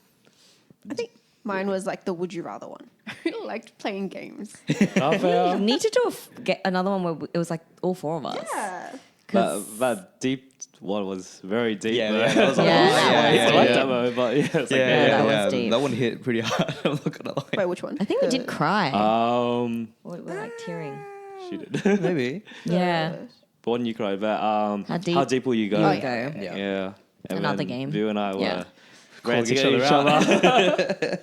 I think mine was like the Would You Rather one. I really liked playing games. Rafael? We need to do get another one where it was like all 4 of us. Yeah. That deep one was very deep. Yeah, though. yeah, that was a Yeah, lot. that I was like deep. that one, but yeah, it's like, that was deep. That one hit pretty hard. I'm not gonna lie. Wait, which one? I think we did cry. we We're like tearing. she did. Maybe. Yeah. The one you cried, but How deep will you go? You go. Yeah. Yeah. And Another then game. View and I were Yeah. ranting each at other each out. other.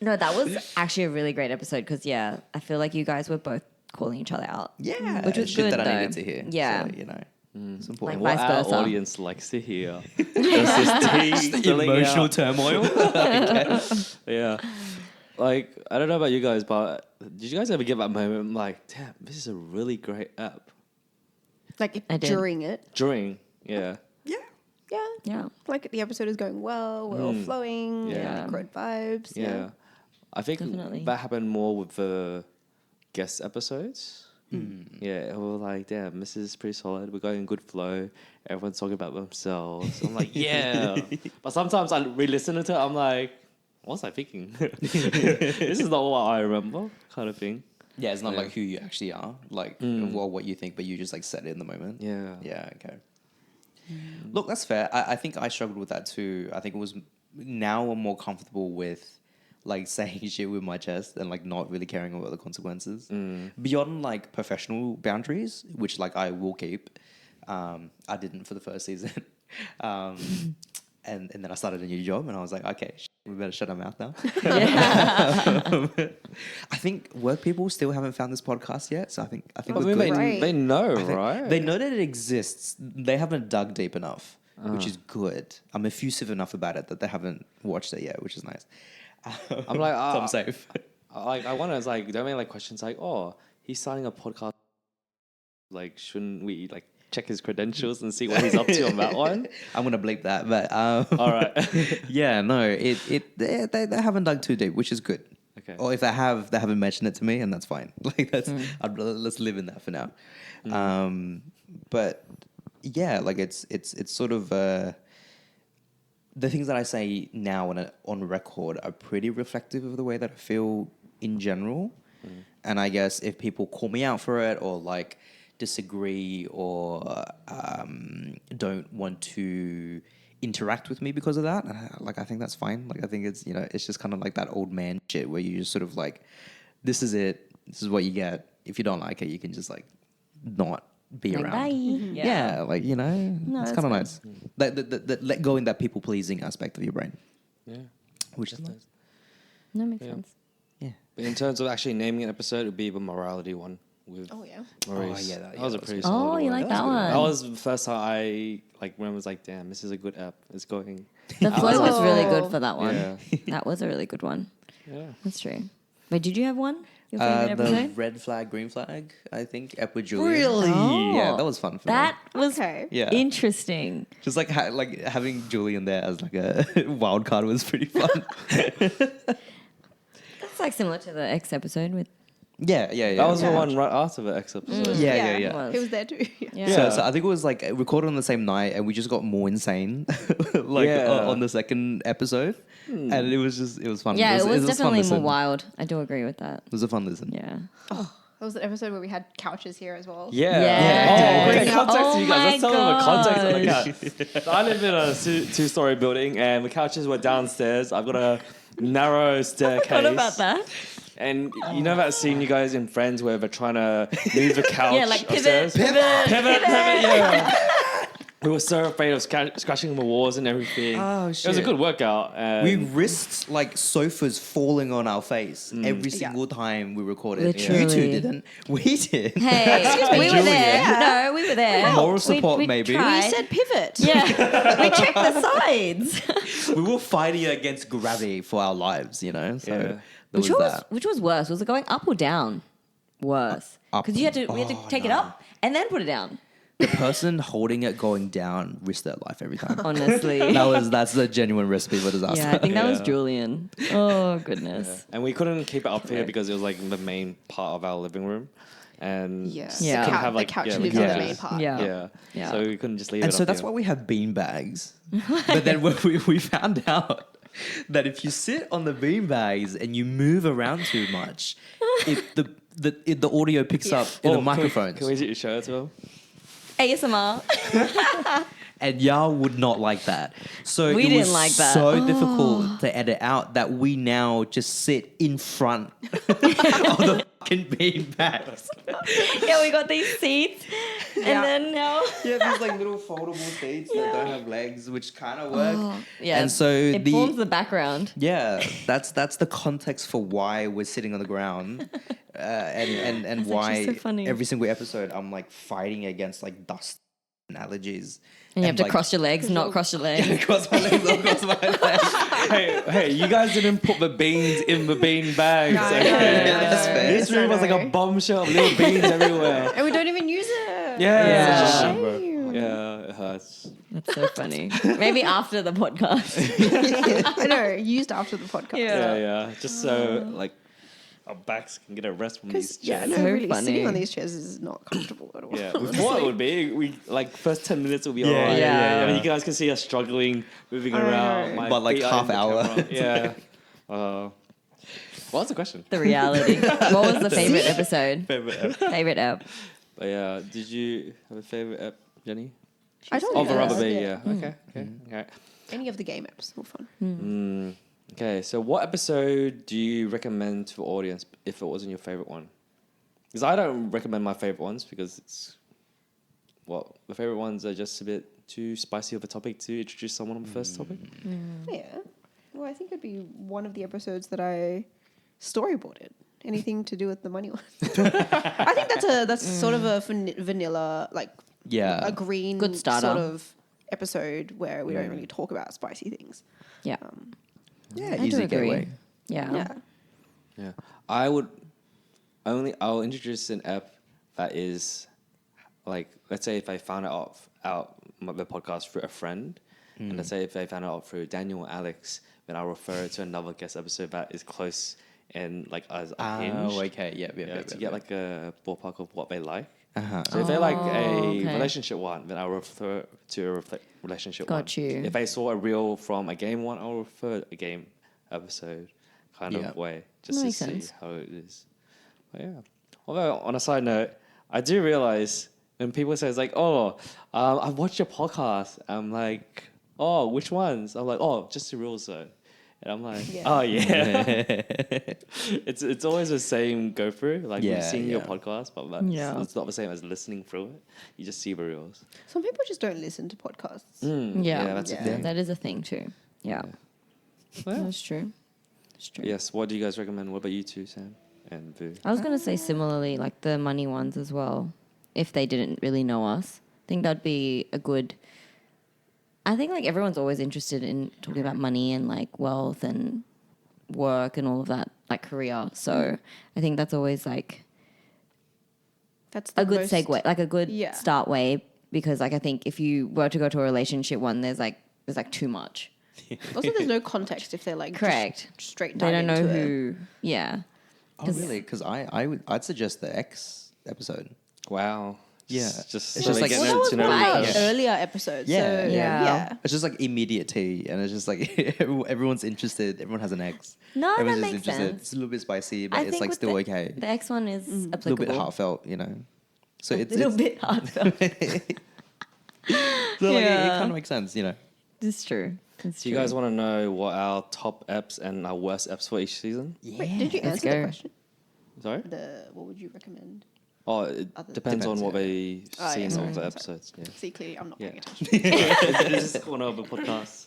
No, that was actually a really great episode because I feel like you guys were both calling each other out. Yeah, Which was shit good, that I needed though. to hear. Yeah. So, you know, it's important. Like, What vice our versa. audience likes to hear. This is tea spilling Emotional out. turmoil. Yeah. Like, I don't know about you guys, but did you guys ever get that moment like, damn, this is a really great app? Like I did. during it. During, yeah. Yeah. Yeah. Like the episode is going well, we're all flowing, Yeah. like good vibes. Yeah. I think Definitely. that happened more with the guest episodes. Yeah, we were like, damn, this is pretty solid. We're going good flow. Everyone's talking about themselves. I'm like, yeah. But sometimes I re-listen to it, I'm like, what was I thinking? This is not what I remember, kind of thing. Yeah, it's not like who you actually are, like well, what you think, but you just like said it in the moment. Yeah. Yeah. Okay. Look, that's fair. I think I struggled with that too. I think it was now I'm more comfortable with like saying shit with my chest and like not really caring about the consequences beyond like professional boundaries, which like I will keep. I didn't for the first season. And then I started a new job and I was like, okay, we better shut our mouth now. I think work people still haven't found this podcast yet. So I think I we're mean, good. Right. they know, I think right? They know that it exists. They haven't dug deep enough, which is good. I'm effusive enough about it that they haven't watched it yet, which is nice. I'm like, so I'm safe. Like, I wonder, it's like, don't make like questions like, oh, he's starting a podcast. Like, shouldn't we like check his credentials and see what he's up to on that one? I'm gonna bleep that, but All right. yeah, no, they haven't dug too deep, which is good. Okay. Or if they haven't mentioned it to me, and that's fine. Like let's live in that for now. But yeah, like it's sort of the things that I say now on record are pretty reflective of the way that I feel in general. And I guess if people call me out for it or like disagree or don't want to interact with me because of that, like I think that's fine. Like I think it's it's just kind of like that old man shit where you just sort of like, this is it, this is what you get. If you don't like it, you can just like not be Like, around. bye. Yeah, like it's that's kind of fine. nice. That let go in that people pleasing aspect of your brain, Yeah. which is nice. That makes Yeah. sense. Yeah. But in terms of actually naming an episode, it would be the morality one with Oh yeah. Maurice. yeah, that was a that was pretty good. solid you one. like that good. one? That was the first time I like when I was like, damn, this is a good app. It's going. The flow was really good Oh. for that one. Yeah. That was a really good one. Yeah. That's true. Wait, did you have one? Your favorite The episode? red flag, green flag, I think, Ep with Julian. Really? Oh. Yeah, that was fun for That was Okay. Yeah. interesting. me. Just like having Julian there as like a wild card was pretty fun. It's like similar to the X episode with. yeah. That was the one right after the X episode. Yeah. It was. He was there too. Yeah. Yeah. So I think it was like recorded on the same night, and we just got more insane, like Yeah. on the second episode, and it was fun. Yeah, it was a fun definitely more listen. wild. I do agree with that. It was a fun listen. Yeah. That was the episode where we had couches here as well. Yeah. Yeah. Oh, okay. Yeah. Context Oh to you guys. Let's my tell them the context of the gosh. couch. So I live in a two-story building, and the couches were downstairs. I've got a narrow staircase. What about that? And you know that scene, you guys, in Friends where they're trying to move the couch Yeah, like pivot, upstairs? pivot. Yeah. We were so afraid of scratching the walls and everything. Oh, It was a shit. good workout. And We risked like sofas falling on our face every single time we recorded. You two Literally. didn't. We did. Hey, we were there. Julian. No, we were there. Moral We- support, we maybe. tried. We said pivot. Yeah, we checked the sides. We were fighting against gravity for our lives, So Yeah. there Which was was that. which was worse? Was it going up or down? Worse, Up. because we had to take it up and then put it down. The person holding it going down risked their life every time. Honestly, That's a genuine recipe for disaster. yeah, I think that was Yeah. Julian. Oh goodness. And we couldn't keep it up here because it was like the main part of our living room. And Yeah. Yeah. The, Couldn't have, like, the couch yeah, lives the on the couches. main part. Yeah. Yeah. Yeah. So we couldn't just leave And it so up that's here. why we have bean bags. But then we found out that if you sit on the bean bags and you move around too much, the audio picks up in the microphones. Can we show it to them? ASMR. And y'all would not like that. So We it didn't was like that. so difficult to edit out that we now just sit in front of the fucking beanbags. Yeah, we got these seats, and then now. Yeah, these like little foldable seats that don't have legs, which kind of work. Yeah, And so it forms the background. yeah, that's the context for why we're sitting on the ground, and That's why actually so funny. every single episode I'm like fighting against like dust and allergies. And you have to like, cross your legs, not cross your legs. cross my legs, not cross my legs. hey, you guys didn't put the beans in the bean bags. No, Okay? Yeah, that's fair. This room was like a bombshell of little beans everywhere. And we don't even use it. Yeah. Yeah. It's a shame. Yeah, it hurts. That's so funny. Maybe after the podcast. I know, used after the podcast. Yeah. Just so like our backs can get a rest from these chairs. Yeah, no, So really, funny. sitting on these chairs is not comfortable at all. Yeah, we thought it would be. We like first 10 minutes will be alright. yeah. And you guys can see us struggling, moving I around. know. My But, like, feet are half in the hour. camera. Yeah. What's the question? The reality. What was the favorite episode? Favorite app. Favorite app? But yeah, did you have a favorite app, Jenny? I told Oh, you the that. rubber bee. Yeah. Okay. Okay. Any of the game apps were fun. Okay. So, what episode do you recommend to the audience if it wasn't your favorite one? Because I don't recommend my favorite ones because the favorite ones are just a bit too spicy of a topic to introduce someone on the first topic. Yeah. Well, I think it'd be one of the episodes that I storyboarded. Anything to do with the money one. I think that's sort of a vanilla, like Yeah. a green Good starter. sort of episode where we don't really talk about spicy things. Yeah. Yeah, I do easy agree. gateway. Yeah. Yeah. I'll introduce an app that is like, let's say if I found out the podcast through a friend, and let's say if I found out through Daniel or Alex, then I'll refer to another guest episode that is close and like as a hinge. Oh, okay. Yeah, To get like a ballpark of what they like. Uh-huh. So if they like a okay. relationship one, then I'll refer to a relationship one. Got you. If I saw a reel from a game one, I'll refer a game episode kind Yeah. of way, just Makes to see sense. how it is. But yeah. Although on a side note, I do realize when people say it's like, oh, I watched your podcast. I'm like, oh, which ones? I'm like, oh, just the rules though. And I'm like, oh yeah. It's always the same go through. Like Yeah, we've seen your yeah. podcast, but Yeah. it's not the same as listening through it. You just see the reels. Some people just don't listen to podcasts. Yeah. That's Yeah. a thing. That is a thing too. Yeah. Well, That's true. That's true. yes. What do you guys recommend? What about you two, Sam and Vu? I was going to say similarly, like the money ones as well, if they didn't really know us. I think that'd be a good... I think like everyone's always interested in talking about money and like wealth and work and all of that, like career. So I think that's always like That's the a good most- segue, like a good Yeah. start way, because like I think if you were to go to a relationship one, there's like too much. Also, there's no context if they're like Correct. just straight. They don't know into it. who. Yeah. Oh, really? Because I'd suggest the X episode. Wow. Yeah. Just It's so just they like- get Well, to that was know one each of other. the earlier episodes. Yeah. So, Yeah. yeah. It's just like immediate tea, and it's just like everyone's interested. Everyone has an X. No, that Everyone's makes just interested. sense. It's a little bit spicy, but I it's think like with still the, okay. The X one is A little applicable. bit heartfelt, you know. So it's a little bit heartfelt. so like it Yeah. kind of makes sense, you know. It's true. It's Do you guys want to know what our top apps and our worst apps for each season? Wait, did you let's answer the go. question? Sorry? What would you recommend? Oh, it Other- depends on Depends, what yeah. they Oh, see yeah, in sorry, all the sorry. episodes. Yeah. See, clearly, I'm not Yeah. paying attention. It's just corner of a podcast.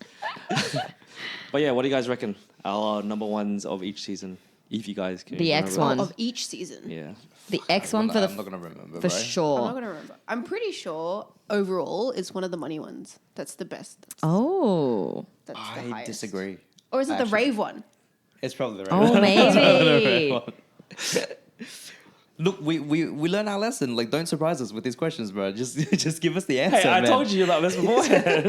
But yeah, what do you guys reckon? Our number ones of each season, if you guys can. The X remember. one. Of each season. Yeah. The X one for the I'm not gonna remember. for bro. I'm sure. not gonna remember. I'm pretty sure overall it's one of the money ones. That's the best. Oh. That's the I highest. disagree. Or is it the Actually. rave one? It's probably the Oh, maybe. Look, we learned our lesson. Like, don't surprise us with these questions, bro. Just give us the answer. Hey, I man. told you about this beforehand.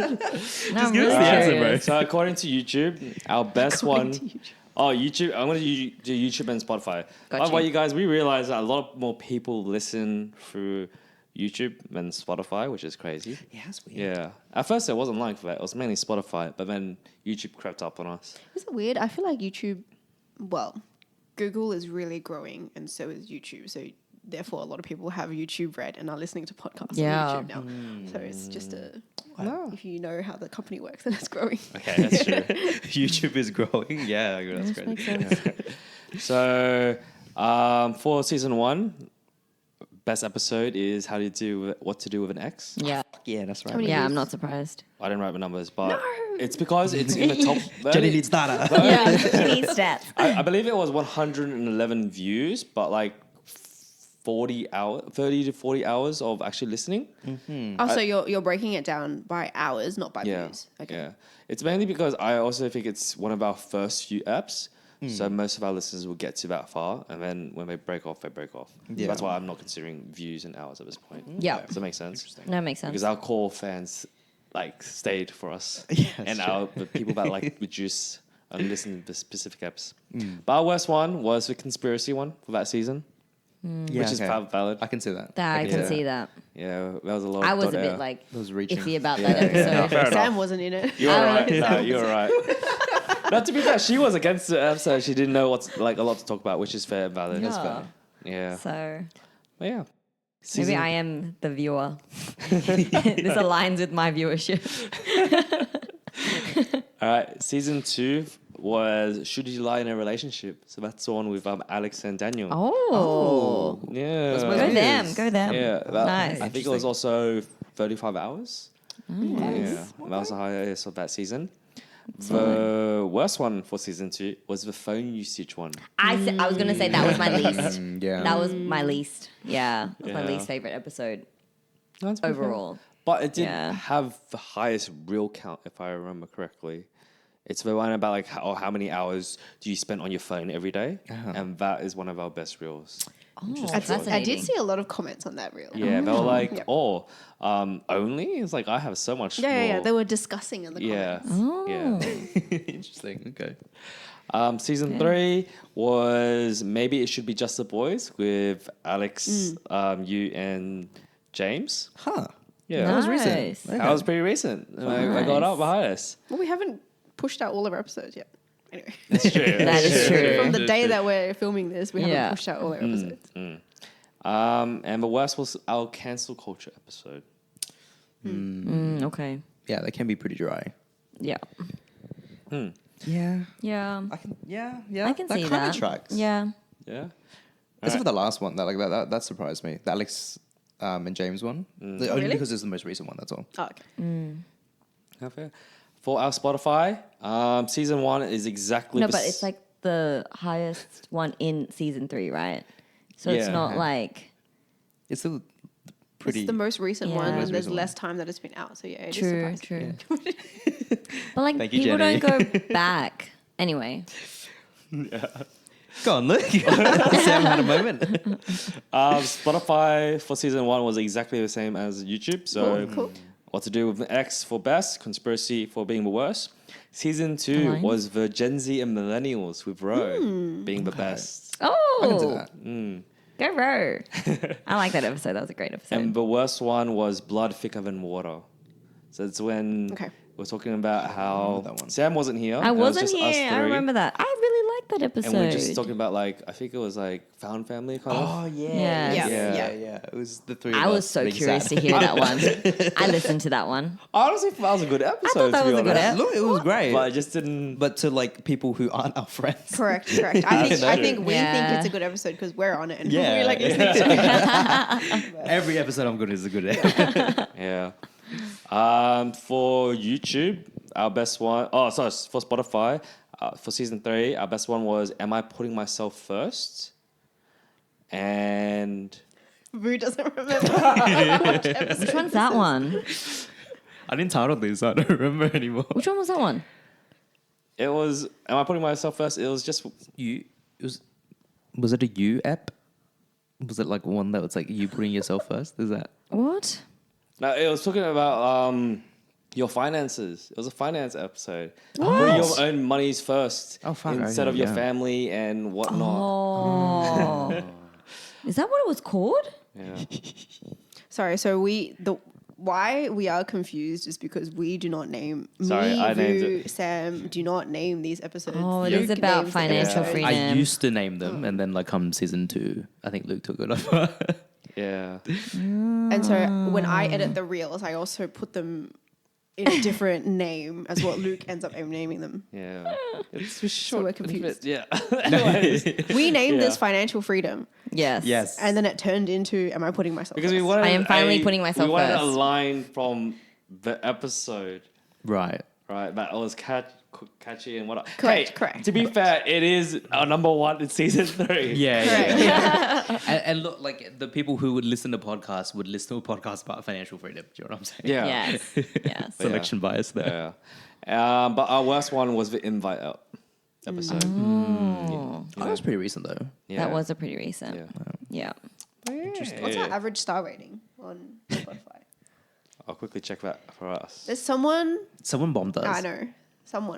No, I'm give us really the answer, bro. curious. So according to YouTube, our best According one. to YouTube. Oh, YouTube. I'm going to do YouTube and Spotify. By the way, you guys, we realize that a lot more people listen through YouTube than Spotify, which is crazy. Yeah, that's weird. Yeah. At first, it wasn't like that. It was mainly Spotify, but then YouTube crept up on us. Is it weird? I feel like YouTube, well, Google is really growing and so is YouTube. So therefore a lot of people have YouTube Red and are listening to podcasts Yeah. on YouTube now. So it's just if you know how the company works, then it's growing. Okay, that's true. YouTube is growing. Yeah, that's great. Makes sense. So, for season 1, best episode is what to do with an ex. Yeah. Yeah, that's right. many Yeah, I'm views? not surprised. I didn't write the numbers, but it's because it's in the top. Jenny needs data. Yeah, need stats. I believe it was 111 views, but like 30 to 40 hours of actually listening. Oh, so you're breaking it down by hours, not by views. Okay. Yeah. It's mainly because I also think it's one of our first few apps. So most of our listeners will get to that far, and then when they break off, they break off. Yeah. So that's why I'm not considering views and hours at this point. Yeah. Does that make sense? No, makes sense. Because our core fans like stayed for us, Yeah, and that's the people that like reduce and listen to the specific apps. But our worst one was the conspiracy one for that season, which is valid. I can see that. I can see that. Yeah, that was a lot. I of was a dot bit air. like That was reaching. iffy about Yeah, that episode. yeah, fair Sam enough. wasn't in it. You're right. No, you're right. Now, to be fair, she was against the episode. She didn't know what's like a lot to talk about, which is fair and valid. Yeah. That's fair. Yeah. So But yeah. maybe I am the viewer. This aligns with my viewership. All right. Season 2 was Should You Lie in a Relationship? So that's the one with Alex and Daniel. Oh. Yeah. That's Go what it them. is. Go them. Yeah. Nice. I think it was also 35 hours. Yeah. That was the highest of that season. The worst one for season 2 was the phone usage one. I was going to say that was my least. Yeah. That was my least. Yeah. That's my Yeah. least favorite episode That's pretty fair. overall. But it did Yeah. have the highest real count, if I remember correctly. It's the one about like how many hours do you spend on your phone every day, and that is one of our best reels. Oh, I fascinating. did see a lot of comments on that reel. Yeah, they were like, Yep. only? It's like I have so much. Yeah. more. They were discussing in the Yeah, comments. yeah. Interesting. Okay. Season 3 was Maybe It Should Be Just the Boys with Alex, you, and James. Huh. Yeah, That was recent. Nice. that was pretty recent. I got up behind us. Well, we haven't pushed out all of our episodes yet. Anyway, That's true. That is true. from the day that we're filming this, we Yeah. haven't pushed out all our episodes. And the worst was our cancel culture episode. Okay. Yeah, they can be pretty dry. Yeah. Yeah. Yeah. I can. Yeah. Yeah. I can see That that. kind of tracks. Yeah. Yeah. Except for the last one, that surprised me. The Alex and James one. Only Really? because it's the most recent one. That's all. Oh, okay. Not fair. For our Spotify, season 1 is exactly No, the but it's like the highest one in season 3, right? So it's Yeah. not like It's still pretty. It's the most recent Yeah. one, Most and there's recent less time that it's been out. So yeah, it is true, surprising. true. But like Thank you, people Jenny. don't go back. Anyway, Go on, look. Sam had a moment. Spotify for season 1 was exactly the same as YouTube. So, Cool. What to Do with an X for best, Conspiracy for being the worst. Season 2 Aligned. was the Gen Z and Millennials with Ro being the best. I can do oh, that. go Ro. I like that episode. That was a great episode. And the worst one was Blood Thicker Than Water. So it's when Okay. we're talking about how that one. Sam wasn't here. I and it was wasn't just us here. I three. remember that. I really liked that episode. And we're just talking about like, I think it was like found family kind of. Oh yeah. Yes. Yeah. It was the three. I of was us so being curious sad. to hear that one. I listened to that one. I honestly thought that was a good episode. that to be was a good honest. ep. Look, it was great. But I just didn't. But to like people who aren't our friends. Correct. I think we Yeah. think it's a good episode because we're on it and Yeah. we like listening to it. Every episode I'm good is a good. Yeah. For YouTube, our best one. Oh, sorry. For Spotify, for season 3, our best one was "Am I Putting Myself First?" And Boo doesn't remember. Which one's that one? I didn't title this, so I don't remember anymore. Which one was that one? it was "Am I Putting Myself First?" It was just You was it a you app? Was it like one that was like you putting yourself first? Is that? What? no. It was talking about your finances. It was a finance episode. Putting your own monies first Oh, fuck, instead of your yeah. family and whatnot. Oh. Is that what it was called? Yeah. Sorry, so why we are confused is because we do not name Sorry, me, I named Vu, it. Sam do not name these episodes. Oh, it Luke is about names the financial episodes. freedom. I used to name them, and then like come season 2, I think Luke took it over. Yeah. And so when I edit the reels, I also put them in a different name as what Luke ends up naming them. Yeah. It's for short. we're confused. Yeah. We named this Yeah. financial freedom, Yes. and then it turned into, am I putting myself Because we first? wanted I am finally putting myself we wanted a first. line from the episode, Right. right? That was catchy and what. Correct, Hey, correct. To be fair, it is our number 1 in season 3. Yeah, Correct. yeah. and look, like the people who would listen to podcasts would listen to a podcast about financial freedom. Do you know what I'm saying? Yeah. Yes. Yes. Selection bias there. Yeah. But our worst one was the invite out episode. Oh. Oh, that was pretty recent though. Yeah. That was a pretty recent. Yeah. Yeah. What's our average star rating on Spotify? I'll quickly check that for us. There's someone, Someone bombed us. I know,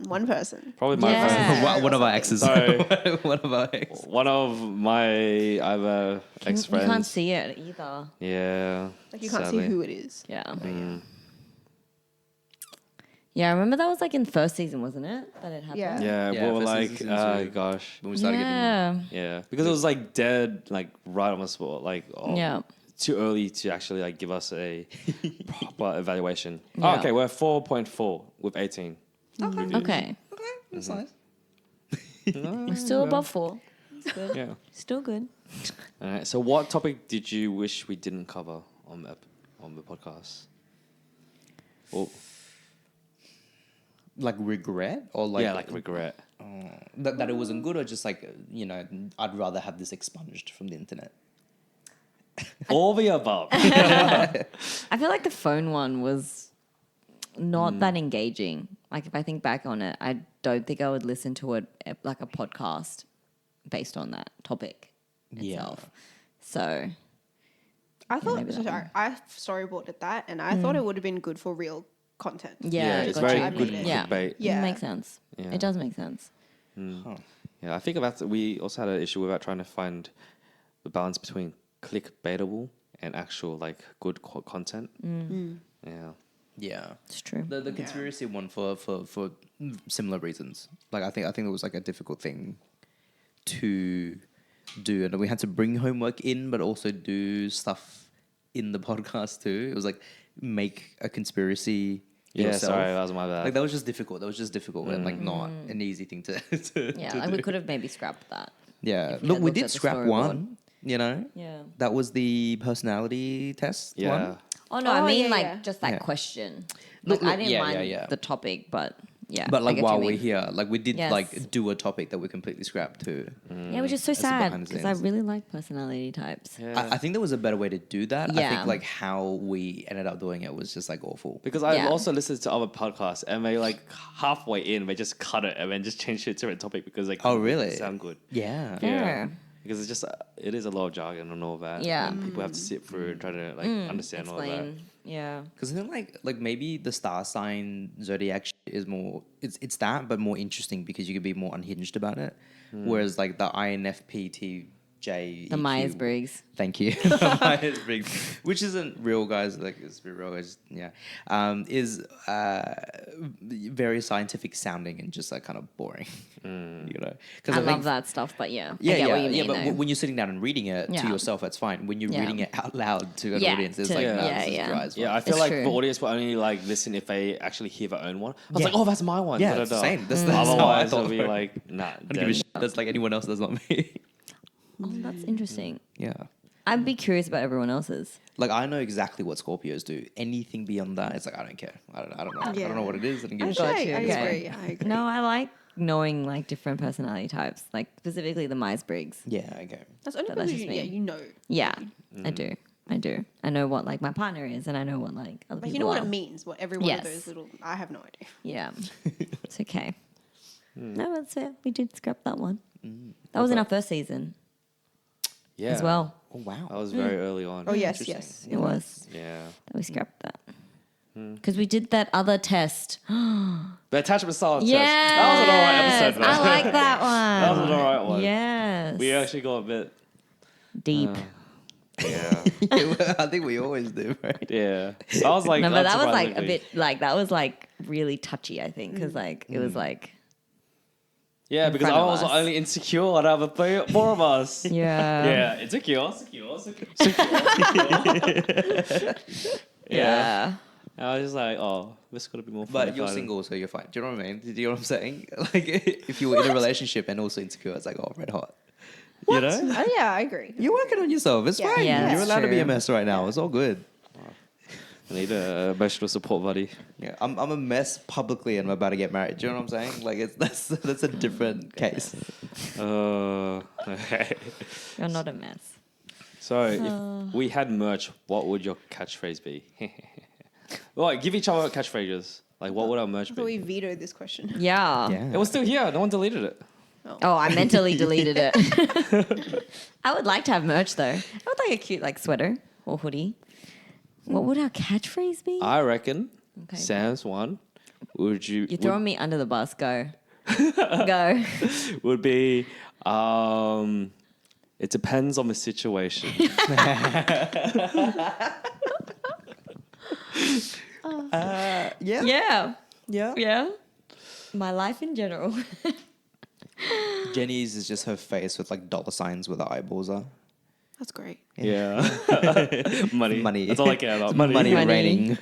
one person. Probably my Yeah. friends. One of our exes. Sorry. One of our exes. One of my other ex You can't friends. see it either. Yeah. Like you can't sadly. see who it is. Yeah. Mm. Yeah, I remember that was like in first season, wasn't it? That it happened. Yeah. Yeah, Yeah, we were first like, season, season 2. gosh. When we started Yeah. Yeah. Because it was like dead, like right on the spot. Like, Yeah. too early to actually like give us a proper evaluation. Yeah. Oh, okay, we're 4.4 with 18. Okay. getting that's nice. We're still above 4. It's good. Yeah. Still good. All right. So, what topic did you wish we didn't cover on the podcast? Well, Like regret or like yeah, like regret. that it wasn't good, or just like I'd rather have this expunged from the internet. All the above. I feel like the phone one was not that engaging. Like if I think back on it, I don't think I would listen to it like a podcast based on that topic itself. So I thought, maybe that sorry, I storyboarded that, and I thought it would have been good for real content. yeah, it's gotcha. very good Yeah. clickbait. Yeah. It makes sense. Yeah. It does make sense. Yeah, I think about we also had an issue about trying to find the balance between clickbaitable and actual like good content. Yeah. Yeah. It's true. The conspiracy one for similar reasons. Like I think it was like a difficult thing to do, and we had to bring homework in, but also do stuff in the podcast too. It was like make a conspiracy Yeah, yourself. sorry, that was my bad. Like that was just difficult. And like not an easy thing to Yeah, to like we do. could have maybe scrapped that. Yeah. if we Look, had we looked did at the scrap storyboard. one. You know, Yeah. that was the personality test Yeah. one. Oh no, Oh, I mean yeah, like yeah. just that Yeah. question. Look, Like I look, didn't yeah, mind yeah. the topic, but yeah. But I like get what while you we're mean. here, like we did Yes. like do a topic that we completely scrapped too. Yeah, which is so That's the sad behind the because I scenes. really like personality types. Yeah. I think there was a better way to do that. I Yeah. think like how we ended up doing it was just like awful. Because I've Yeah. also listened to other podcasts and they like halfway in they just cut it and then just change it to a different topic because like Oh, really? sound good. Yeah. Fair. Because it's just it is a lot of jargon and all that. Yeah. and people have to sit through and try to like understand all that. Explain. Yeah. Because then like maybe the star sign zodiac is more it's that but more interesting because you could be more unhinged about it. Whereas like the INFPTJ The Myers-Briggs. Thank you. Myers-Briggs, which isn't real, guys. Like it's real, guys. Yeah, is very scientific sounding and just like kind of boring. You know, because I love that stuff, but yeah. Yeah, I get yeah, what you yeah. mean, But though. when you're sitting down and reading it to Yeah. yourself, that's fine. When you're Yeah. reading it out loud to an Yeah, audience, it's to- like, yeah, no, this yeah. is dry as Yeah, well. I feel It's like true. the audience will only like listen if they actually hear their own one. I was Yeah. like, oh, that's my one. Yeah, Da, da, it's da. the same. That's how I Otherwise, thought. it'll be like, nah. I don't give dead. a shit. That's like anyone else. That's not me. Oh, that's interesting. Yeah. I'd be curious about everyone else's. Like I know exactly what Scorpios do. Anything beyond that, it's like I don't care. I don't know. I don't know what it is. I don't give a Actually, shit. I Okay. agree. I agree. No, I like knowing like different personality types, like specifically the Myers-Briggs. Yeah, okay. That's only But that's because just me. you know. Yeah, I do. I know what like my partner is, and I know what like other Like people you know what are. it means. What every one Yes. of those little. I have no idea. Yeah, it's okay. No, that's fair. We did scrap that one. That was in our first season Yeah. as well. Oh wow. That was very early on. Oh yes, Interesting. yes. It was. Yeah. That we scrapped that because we did that other test. The attachment style test. Yes, That was an alright episode, man. I like that one. That was an alright one. Yes, We actually got a bit deep. Yeah. I think we always do, right? Yeah. So I was like, No, but that was like a unsurprisingly- bit like that was like really touchy. I think because like it was like Yeah, in because front I of was us. only insecure out of the four of us. yeah, Yeah, insecure. yeah. I was just like, oh, this could have been more fun. But if you're I- single, so you're fine. Do you know what I mean? Do you know what I'm saying? Like, if you were in a relationship and also insecure, it's like, oh, red hot. You know? Yeah, I agree. You're working on yourself. It's Yeah. fine. Yeah, You're that's allowed to be a true. mess right now. It's all good. I need a emotional support buddy. Yeah, I'm a mess publicly and I'm about to get married. Do you know what I'm saying? Like, that's a different case. Okay. You're not a mess. So, if we had merch, what would your catchphrase be? Well, give each other catchphrases. Like, what would our merch I thought we be? vetoed this question. Yeah. It was still here. No one deleted it. Oh, I mentally deleted it. I would like to have merch though. I would like a cute like sweater or hoodie. What would our catchphrase be? I reckon Okay. Sam's one would you You're throwing me under the bus. Go. Go. would be it depends on the situation. Yeah. Yeah. Yeah. Yeah. My life in general. Jenny's is just her face with like dollar signs where the eyeballs are. That's great. Yeah. Money. Money. That's all I care about. Money, Money. raining.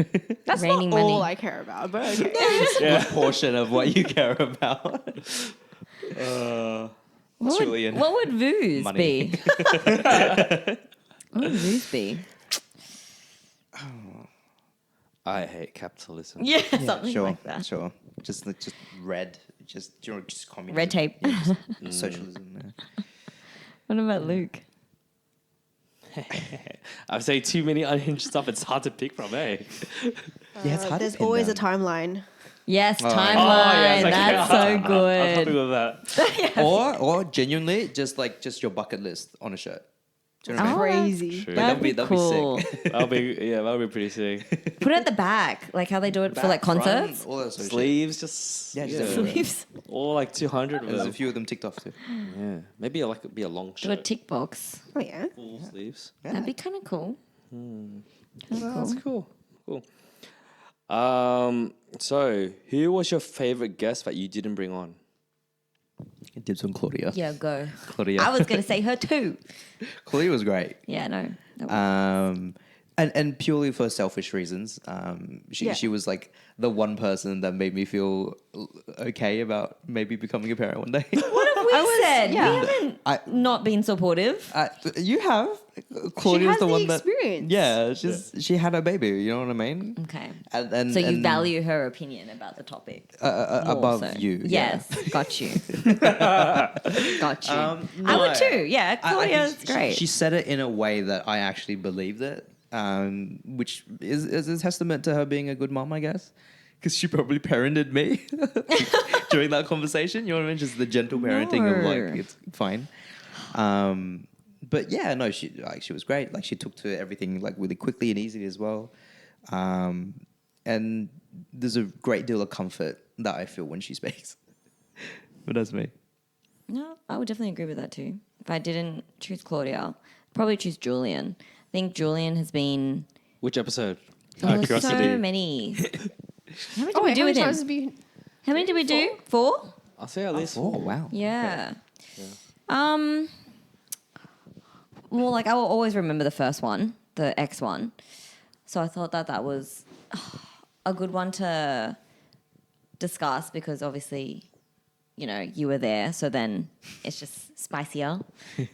That's Raining not all money. I care about, but okay. Yeah. Portion of what you care about. What Julian. would Vooz Money. be? What would Vooz be? I hate capitalism. Yeah, something sure, like that. Sure. Just red. Just communism. Red tape. Yeah, just socialism. Yeah. What about Luke? I say too many unhinged stuff. It's hard to pick from, eh? Yeah, it's hard to There's pin always a down. timeline. Yes, Oh, timeline. yes, okay. That's so I'm happy good. with that. Or genuinely just your bucket list on a shirt. Do you know what I mean? Crazy. True. That'd be that'd be sick. cool. That'll be pretty sick. Put it at the back, like how they do it for like Front, concerts. all that sort of shit. Sleeves, just Yeah, just everywhere. Sleeves. All like 200 of There's them. a few of them ticked off too. Yeah, maybe like it'd be a long Do a shirt. tick box. Oh yeah. Full sleeves. That'd be kind of cool. That's cool. Cool. So who was your favorite guest that you didn't bring on? Dibs on Claudia. Yeah, go. Claudia. I was going to say her too. Claudia was great. Yeah, no. That was- And purely for selfish reasons. She was like the one person that made me feel okay about maybe becoming a parent one day. What have we said? yeah. We haven't I- not been supportive. You have. She Claudia's has the the one experience. that. she had a baby. You know what I mean? Okay. And So you value her opinion about the topic. More above so. you. yeah. Yes, got you. Got you. I no, would too. Yeah, I think Claudia's great. She said it in a way that I actually believed it, which is a testament to her being a good mom, I guess. Because she probably parented me during that conversation. You know what I mean? Just the gentle parenting of No. like, it's fine. But yeah, no, she was great. Like she took to everything like really quickly and easily as well. And there's a great deal of comfort that I feel when she speaks. But that's me. No, I would definitely agree with that too. If I didn't choose Claudia, I'd probably choose Julian. I think Julian has been Which episode? oh, so many. How many did we do with him? How many did we do? 4? I'll say at least Oh, four. wow. Yeah. Well, like I will always remember the first one, the X one. So I thought that was a good one to discuss because obviously, you know, you were there. So then it's just spicier.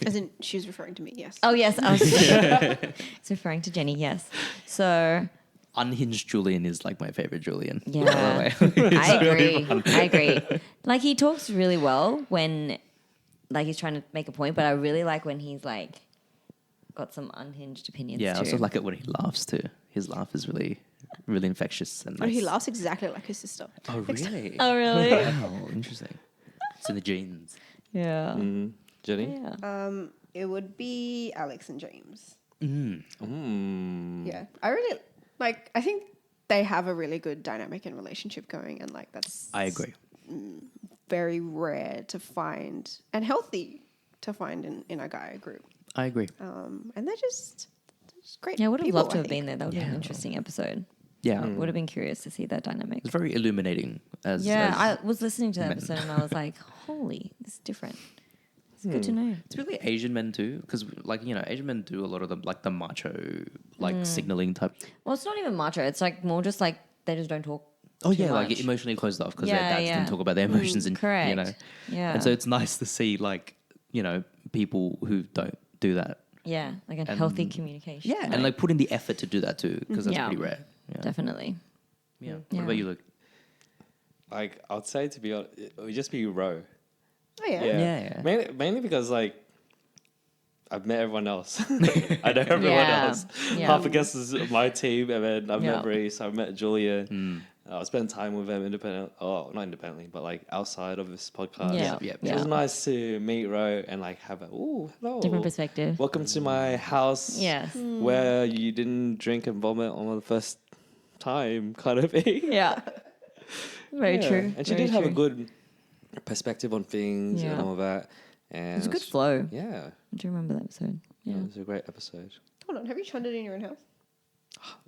As in, she was referring to me. Yes. Oh yes, I was referring to Jenny. Yes. So Unhinged Julian is like my favorite Julian. yeah, By the way. I agree. Like he talks really well when, like he's trying to make a point, but I really like when he's like got some unhinged opinions. Yeah, I too. also like it when he laughs too. His laugh is really, really infectious and Oh, nice. he laughs exactly like his sister. Oh, really? Oh really? Wow, interesting. It's in the genes. Yeah. Jenny? Yeah. It would be Alex and James. Mm. Yeah, I really like. I think they have a really good dynamic and relationship going, and like that's I agree. very rare to find and healthy to find in a guy group. I agree. And they're just great. Yeah, I would have people, loved to I have been think. there. That would be an interesting episode. Yeah. Would have been curious to see that dynamic. It's very illuminating. As I was listening to that men. episode and I was like, holy, this is different. It's good to know. It's really Asian men too, because like Asian men do a lot of the macho signaling type. Well, it's not even macho. It's like more just like they just don't talk. Oh too yeah, like much. emotionally closed off because Yeah, their dads yeah. didn't talk about their emotions and correct. Yeah. And so it's nice to see people who don't do that. Yeah, like a healthy communication. Yeah, and like put in the effort to do that too, because that's Yeah. pretty rare. Yeah. Definitely. Yeah. Yeah. What about you, Luke? Like I'd say to be honest, it would just be Ro. Oh yeah. Yeah. Mainly because like I've met everyone else. I know everyone Yeah. else. Yeah. Half the guests is my team, and then I've Yeah. met Reese, I've met Julia. I spent time with them not independently, but like outside of this podcast. Yeah. Yep. It was nice to meet Ro and like have hello. Different perspective. Welcome to my house. Yes. Where you didn't drink and vomit on the first time, kind of thing. Yeah. Very Yeah. true. And she Very did have a true. good perspective on things and Yeah. all that. And It was a good flow. Yeah. I do remember that episode. Yeah. It was a great episode. Hold on, have you trundled in your own house?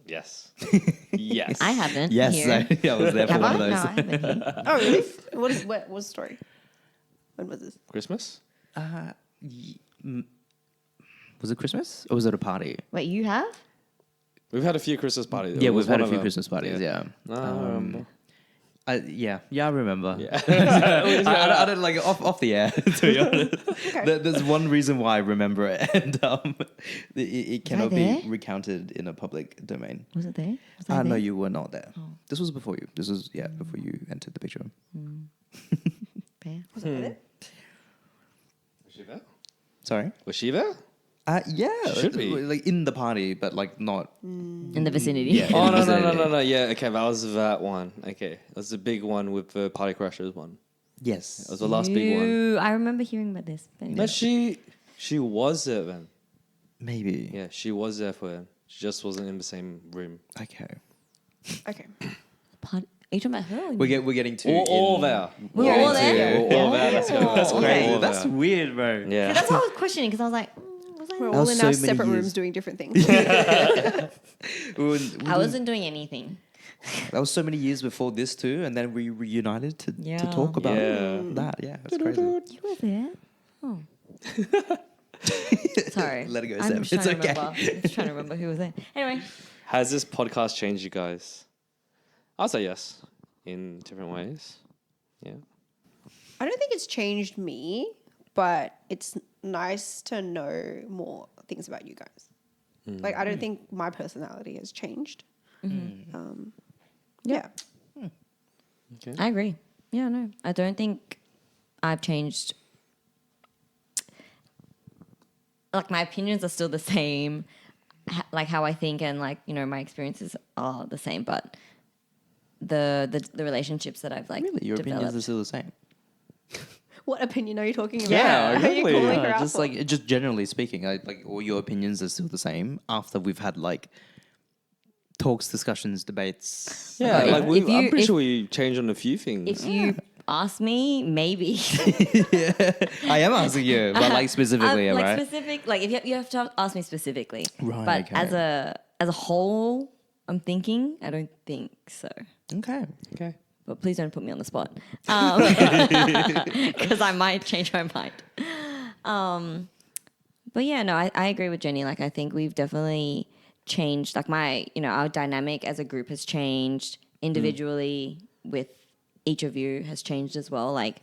Yes. Yes. I haven't. Yes, Here. I was there for Have one I? of No, those. I haven't. Here. Oh really? What was the story? When was this? Christmas? Was it Christmas or was it a party? Wait, you have? We've had a few Christmas parties. Yeah, It was we've had one a of few them. Christmas parties. Yeah. No, I remember. Yeah, I remember. Yeah. I don't like off the air. To be honest, there's one reason why I remember it, and it cannot there? be recounted in a public domain. Was it there? Was I No, there? you were not there. This was before you. This was before you entered the picture. Fair. Was it there? Was she there? Sorry. Was she there? Yeah, Should be. like in the party, but like not. In the vicinity. Yeah. Oh, no. vicinity. Yeah, okay, that was that one. Okay. It was the big one with the Party Crashers one. Yes. That was the last big one. Ew, I remember hearing about this. But anyway. But she was there then. Maybe. Yeah, she was there for it. She just wasn't in the same room. Okay. Okay. Are you talking about her? Or We're getting to All there. We're all there? Yeah, all there. Let's go. That's Oh, crazy. All That's there. weird, bro. Yeah. That's what I was questioning because I was like, was I? We're That all was in so our many separate years. rooms doing different things. I wasn't doing anything. That was so many years before this too, and then we reunited to Yeah. talk about Yeah. that. Yeah, that's crazy. You were there. Oh. Sorry. Let it go, I'm Sam. just It's trying to okay. remember. I'm just trying to remember who was there. Anyway. Has this podcast changed you guys? I'll say yes. In different ways. Yeah. I don't think it's changed me, but it's nice to know more things about you guys. Like, I don't think my personality has changed. Yeah. Okay. I agree. Yeah, no. I don't think I've changed. Like, my opinions are still the same. Like, how I think and, like, my experiences are the same. But the relationships that I've, like, Really, your opinions developed. are still the same. What opinion are you talking about? Yeah, Are you exactly. calling her Yeah, out just for? like just generally speaking, all your opinions are still the same after we've had like talks, discussions, debates. Yeah, If- like if you- I'm pretty if- sure we changed on a few things. If you ask me, maybe. I am asking you, but like specifically, like right? specific, like if you have to ask me specifically. Right, But okay. as a whole, I'm thinking I don't think so. Okay. Okay. But please don't put me on the spot, because I might change my mind. But yeah, no, I agree with Jenny. Like, I think we've definitely changed. Like, our dynamic as a group has changed individually with each of you has changed as well. Like,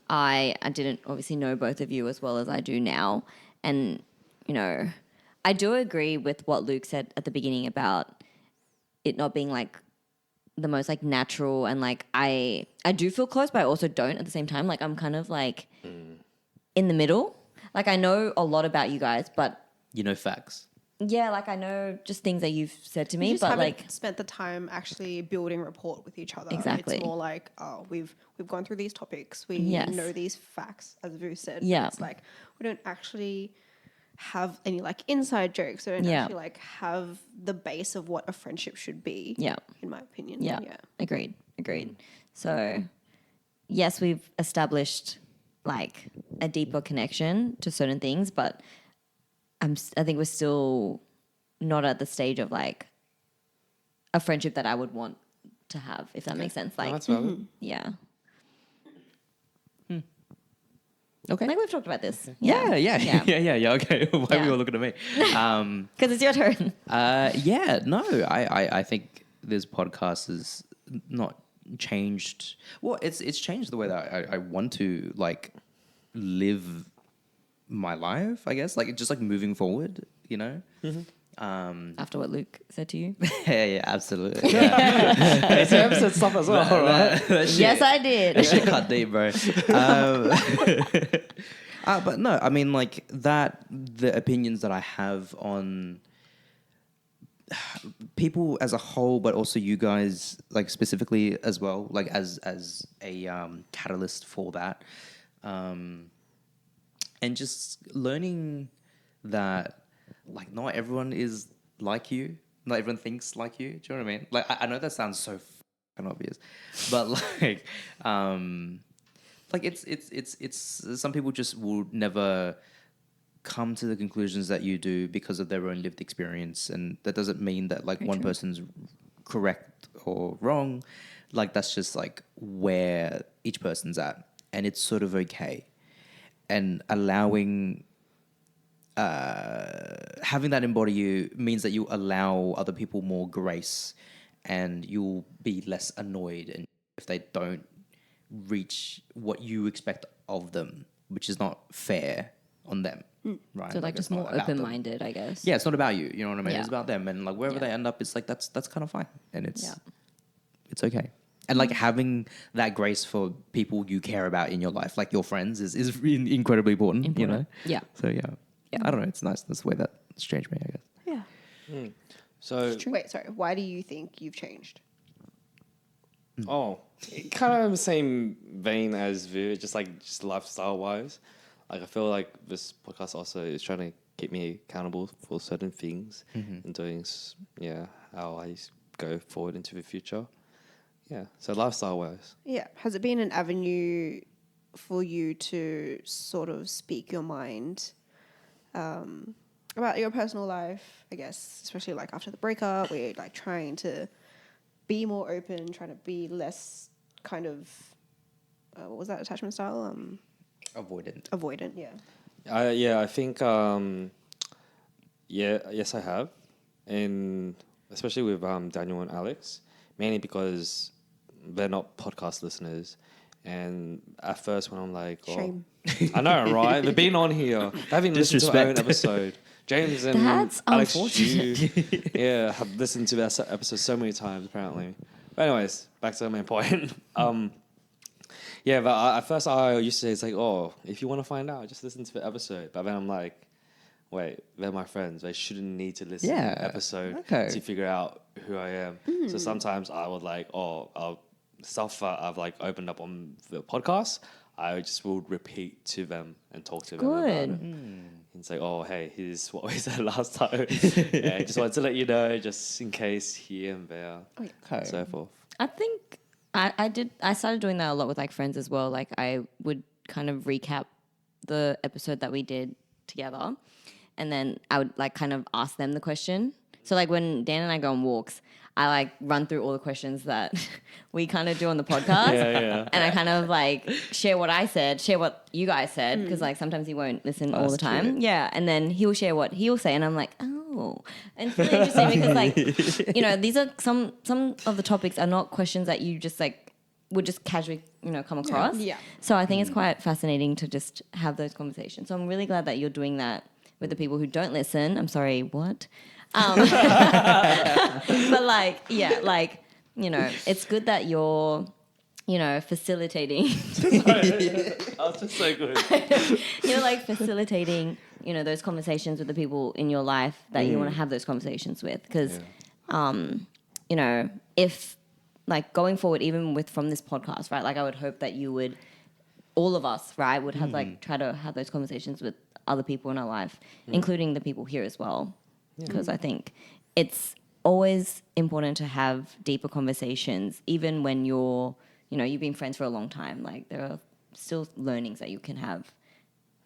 I didn't obviously know both of you as well as I do now, and I do agree with what Luke said at the beginning about it not being like the most like natural, and like I do feel close, but I also don't at the same time. Like, I'm kind of like in the middle. Like, I know a lot about you guys, but Facts. yeah, like I know just things that you've said to You me, just but haven't like spent the time actually building rapport with each other. Exactly. It's more like, oh, we've gone through these topics. We Yes. know these facts, as Vu said. but Yeah. It's like we don't actually have any like inside jokes. We don't Yeah. actually like have the base of what a friendship should be. Yeah. In my opinion. yeah, agreed. So yes, we've established like a deeper connection to certain things, but I think we're still not at the stage of like a friendship that I would want to have, if that makes sense. Like, No, that's valid. yeah. Okay. Like we've talked about this. Yeah. Okay. Why are Yeah. you all looking at me? Because it's your turn. No, I think this podcast has not changed. Well, it's changed the way that I want to like live my life, I guess. Like just like moving forward, you know. After what Luke said to you. Yeah, absolutely. Yeah. Hey, so episode stuff as well, right? Yes, I did. That shit cut deep, bro. But no, I mean, like that, the opinions that I have on people as a whole, but also you guys, like specifically as well, like as a catalyst for that, and just learning that, like, not everyone is like you. Not everyone thinks like you. Do you know what I mean? Like, I know that sounds so fucking obvious, but like, it's some people just will never come to the conclusions that you do because of their own lived experience, and that doesn't mean that like one person's correct or wrong. Like that's just like where each person's at, and it's sort of okay. And allowing, having that embody you means that you allow other people more grace, and you'll be less annoyed and if they don't reach what you expect of them, which is not fair on them, right? So like just more open-minded, I guess. Yeah, it's not about you. You know what I mean? Yeah. It's about them, and like wherever Yeah. they end up, it's like that's kind of fine, and it's okay. And like having that grace for people you care about in your life, like your friends, is incredibly important. You know? Yeah. So yeah, I don't know. It's nice. That's the way that it's changed me, I guess. Yeah. So Wait, sorry. Why do you think you've changed? Oh, kind of the same vein as Vu, just lifestyle wise. Like I feel like this podcast also is trying to keep me accountable for certain things and doing, how I go forward into the future. Yeah, so lifestyle wise. Yeah. Has it been an avenue for you to sort of speak your mind about your personal life, I guess, especially like after the breakup, where you're like trying to be more open, trying to be less kind of, what was that attachment style? Avoidant. Avoidant, yeah. I think, yes, I have. And especially with Daniel and Alex, mainly because they're not podcast listeners. And at first when I'm like... Shame. I know, right? They've been on here. They haven't listened to their own episode. James and That's Alex unfortunate. have listened to that episode so many times, apparently. But anyways, back to the main point. But at first I used to say, it's like, oh, if you want to find out, just listen to the episode. But then I'm like, wait, they're my friends. They shouldn't need to listen to the episode to figure out who I am. So sometimes I would like, stuff that I've like opened up on the podcast, I just will repeat to them and talk to them about it. And say, oh, hey, here's what we said last time. Just wanted to let you know, just in case here and there, and so forth. I think I started doing that a lot with like friends as well. Like I would kind of recap the episode that we did together, and then I would like kind of ask them the question. So like when Dan and I go on walks, I like run through all the questions that we kind of do on the podcast. And I kind of like share what I said, share what you guys said, because like sometimes he won't listen all the time. Cute. Yeah. And then he'll share what he'll say. And I'm like, oh. And it's really interesting because like, you know, these are some of the topics are not questions that you just like would just casually, you know, come across. Yeah. So I think it's quite fascinating to just have those conversations. So I'm really glad that you're doing that with the people who don't listen. I'm sorry, what? But like, yeah, like, you know, it's good that you're, you know, facilitating. I was just so good. You're like facilitating, you know, those conversations with the people in your life that you want to have those conversations with. Because, you know, if like going forward, even with from this podcast, right, like I would hope that you would, all of us, right, would have like try to have those conversations with other people in our life, including the people here as well. Because I think it's always important to have deeper conversations, even when you're, you know, you've been friends for a long time. Like there are still learnings that you can have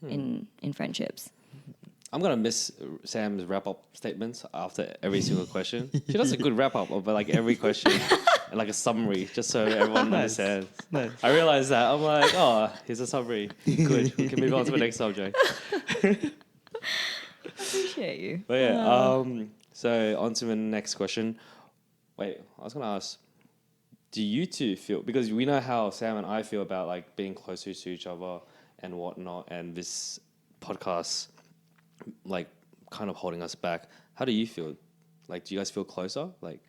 in friendships. I'm gonna miss Sam's wrap up statements after every single question. She does a good wrap up of like every question and like a summary, just so everyone understands. Nice. I realized that. I'm like, oh, here's a summary. Good. We can move on to the next subject. Appreciate you. But yeah, so on to the next question. Wait, I was gonna ask, do you two feel, because we know how Sam and I feel about like being closer to each other and whatnot, and this podcast like kind of holding us back. How do you feel? Like, do you guys feel closer, like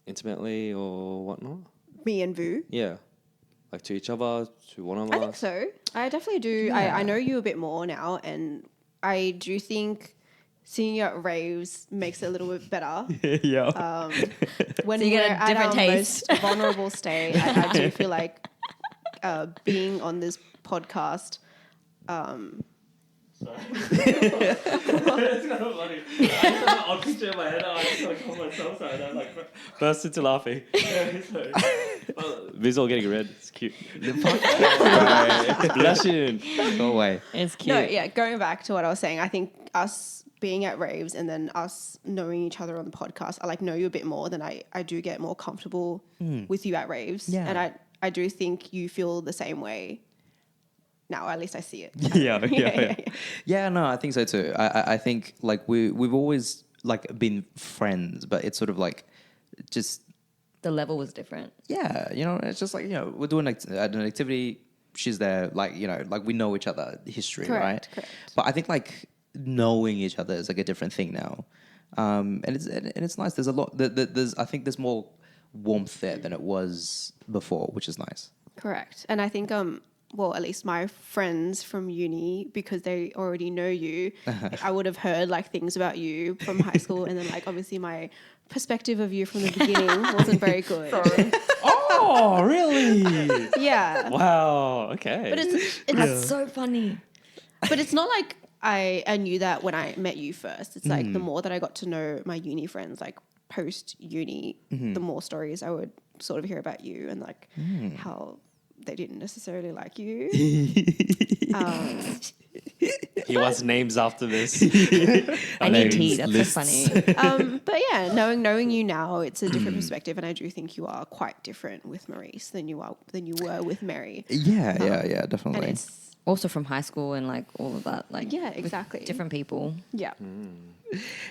intimately or whatnot? Me and Vu. Yeah, like to each other, to one of us. I think so. I definitely do. Yeah. I know you a bit more now, and I do think seeing you at raves makes it a little bit better. Yeah. When So you we're get a at different our taste. most vulnerable state, I do feel like being on this podcast. It's kind of funny. I just have an odd picture in my head. I just like hold myself side and I like burst into laughing. Visual getting red. It's cute. Blushing. Go away. It's cute. No, yeah, going back to what I was saying, I think us being at raves and then us knowing each other on the podcast, I like know you a bit more than I do get more comfortable with you at raves. Yeah. And I do think you feel the same way now, at least I see it. Yeah, no, I think so too. I think like we've always like been friends, but it's sort of like just The level was different. yeah, you know, it's just like, you know, we're doing an activity. She's there, like, you know, like we know each other, history, right? Correct. But I think like knowing each other is like a different thing now, and it's nice. There's a lot. I think there's more warmth there than it was before, which is nice. Correct. And I think, well, at least my friends from uni, because they already know you, I would have heard like things about you from high school. And then like, obviously my perspective of you from the beginning wasn't very good. Oh, really? Yeah. Wow. Okay. But it's That's so funny. but it's not like I knew that when I met you first. It's like the more that I got to know my uni friends, like post uni, the more stories I would sort of hear about you and like how they didn't necessarily like you. He wants names after this. I need Names, tea. That's lists. so funny. But yeah, knowing you now, it's a different perspective, and I do think you are quite different with Maurice than you were with Mary. Yeah, And definitely. it's Also from high school and like all of that. Like yeah, with exactly. different people. Yeah.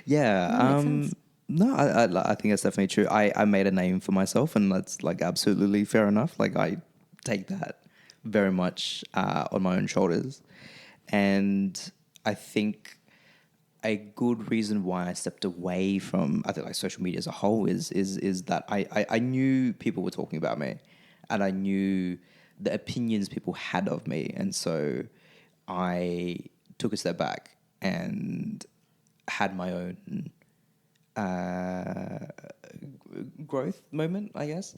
Yeah. makes sense. No, I think that's definitely true. I made a name for myself, and that's like absolutely fair enough. Like I take that very much on my own shoulders, and I think a good reason why I stepped away from I think like social media as a whole is that I knew people were talking about me, and I knew the opinions people had of me, and so I took a step back and had my own growth moment, I guess,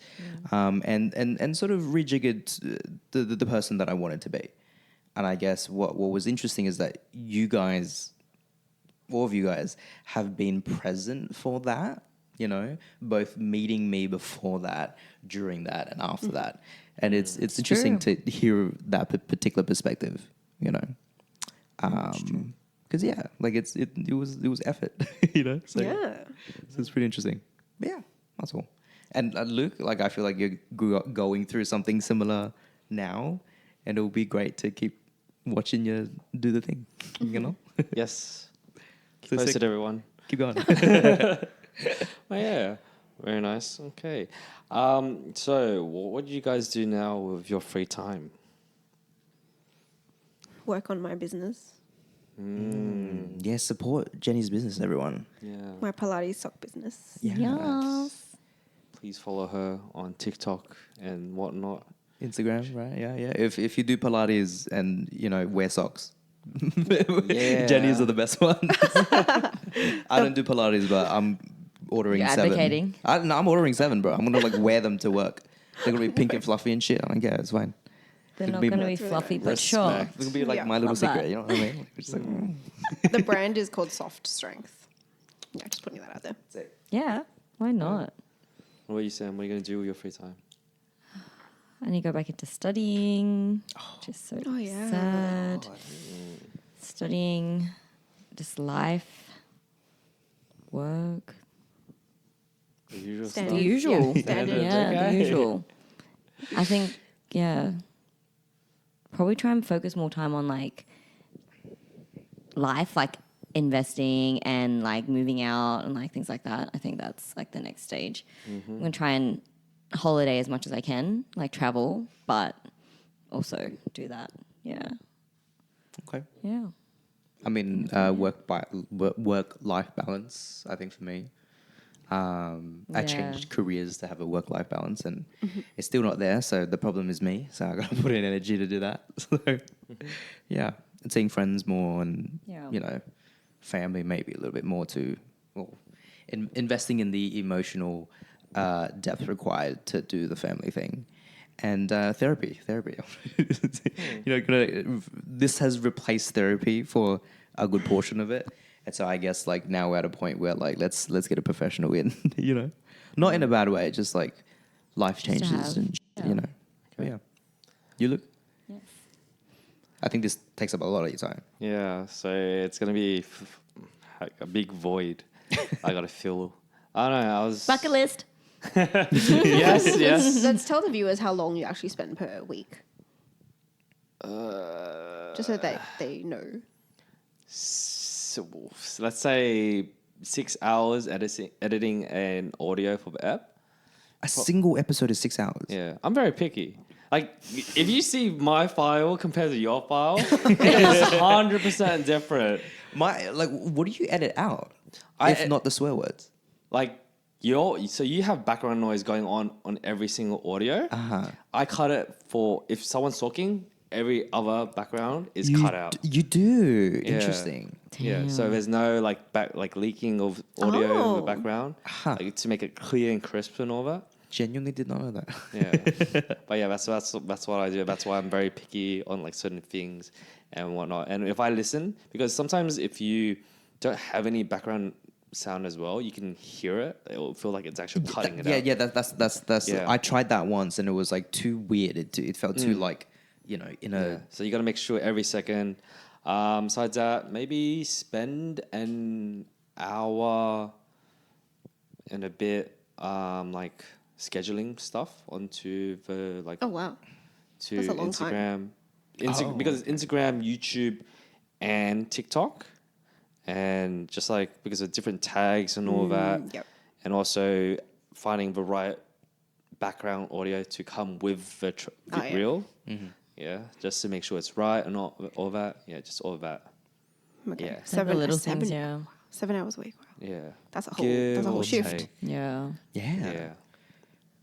and sort of rejiggered the person that I wanted to be. And I guess what was interesting is that you guys, all of you guys, have been present for that, you know, both meeting me before that, during that, and after that. And it's interesting to hear that particular perspective, you know. Because yeah, like it was effort, you know. So, Yeah. so it's pretty interesting. But yeah, that's all. And Luke, like I feel like you're going through something similar now, and it'll be great to keep watching you do the thing, you know. Yes. So Posted sick. everyone. Keep going. Oh yeah. Very nice. Okay. So what do you guys do now with your free time? Work on my business, Yeah, support Jenny's business, everyone. Yeah. my Pilates sock business. Yeah. Yes. Please follow her on TikTok and whatnot. Instagram, right? Yeah. If you do Pilates and you know wear socks, Yeah. Jenny's are the best ones. I don't do Pilates, but I'm ordering You're 7. advocating? I'm ordering 7, bro. I'm gonna like wear them to work. They're gonna be pink and fluffy and shit. I'm like, yeah, it's fine. They're It'd not be going to be That's really fluffy, nice. but sure. Respect. They're gonna be like Yeah, my little love that. secret. You know what I mean? Like, it's just like, The brand is called Soft Strength. Yeah, just putting that out there. that's it. Yeah. Why not? What are you saying? What are you gonna do with your free time? I need to go back into studying. Just so Oh, yeah. sad. Studying just life, work, The usual Standard. the stuff. usual. Yeah, standard. Yeah, Okay. the usual. I think, yeah, probably try and focus more time on like life, like investing and like moving out and like things like that. I think that's like the next stage. I'm gonna try and holiday as much as I can, like travel, but also do that. Yeah, Okay. yeah. I mean, work-life balance. I think for me, I Yeah. changed careers to have a work-life balance, and it's still not there. So the problem is me. So I got to put in energy to do that. So yeah, and seeing friends more, and Yeah. you know, family maybe a little bit more too. Well, investing in the emotional depth required to do the family thing. And therapy. This has replaced therapy for a good portion of it, and so I guess like now we're at a point where like let's get a professional in, you know, not in a bad way, just like life Just to changes have, and yeah. you know, yeah. You look. Yes. I think this takes up a lot of your time. Yeah, so it's gonna be like a big void. I gotta fill. I don't know. I was Bucket list. yes. Let's tell the viewers how long you actually spend per week. Just so they know. So let's say 6 hours editing an audio for the app. A single episode is 6 hours. Yeah, I'm very picky. Like, if you see my file compared to your file, it's 100% different. What do you edit out? I- If not the swear words. Like, so you have background noise going on every single audio. I cut it for if someone's talking, every other background is cut out. You do. Yeah. Interesting. Yeah, so there's no like leaking of audio in the Oh. background, like, to make it clear and crisp and all that. Genuinely did not know that. Yeah, but yeah, that's what I do. That's why I'm very picky on like certain things and whatnot. And if I listen, because sometimes if you don't have any background sound as well, you can hear it. It will feel like it's actually cutting it out. Yeah. That's. Yeah. I tried that once and it was like too weird. It felt too like, you know, in a. Yeah. So you got to make sure every second. Besides that, maybe spend an hour and a bit, like scheduling stuff onto the like Oh wow. to That's a long time. Instagram, because Instagram, YouTube, and TikTok, and just like because of different tags and all that, Yep. and also finding the right background audio to come with the yeah. reel. Yeah, just to make sure it's right and all that. Yeah, just all of that. Okay. Yeah. Like the little things, yeah. 7 hours a week. Wow. Yeah. That's a whole Give that's a whole or shift. take. Yeah. Yeah.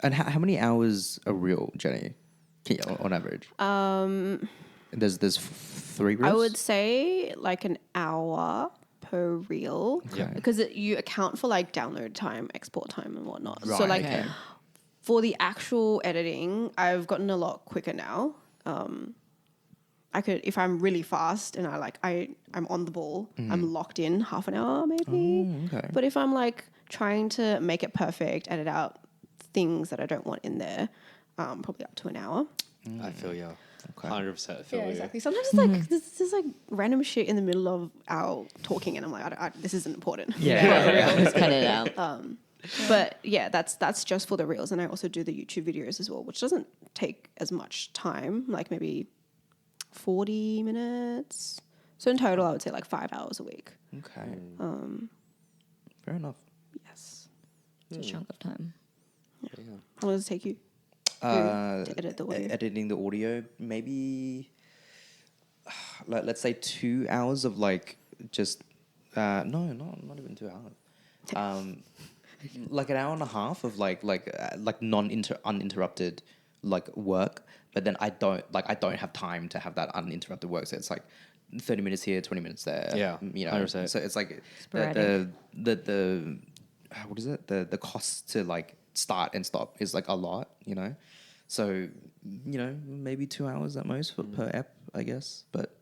And how many hours a reel, Jenny, on average? There's 3 reels? I would say like an hour per reel. Yeah. Because you account for like download time, export time and whatnot. So Right, like okay. for the actual editing, I've gotten a lot quicker now. I could, if I'm really fast and I'm on the ball, I'm locked in half an hour maybe. okay. But if I'm like trying to make it perfect, edit out things that I don't want in there, probably up to an hour. I feel you. Okay. 100% feel Yeah, you. exactly. Sometimes it's like this is like random shit in the middle of our talking, and I'm like, this isn't important. Just cut it out. But yeah, that's just for the reels, and I also do the YouTube videos as well, which doesn't take as much time, like maybe 40 minutes. So in total, I would say like 5 hours a week. Okay. Fair enough. Yes. It's a chunk of time. How long does it take you to edit the audio? Editing the audio, maybe let's say 2 hours of like just no, not even 2 hours. Like an hour and a half of like uninterrupted like work, but then I don't have time to have that uninterrupted work. So it's like 30 minutes here, 20 minutes there. Yeah, you know. 100%. So it's like Sporadic. the what is it? The cost to like start and stop is like a lot, you know. So, you know, maybe 2 hours at most per app, I guess. But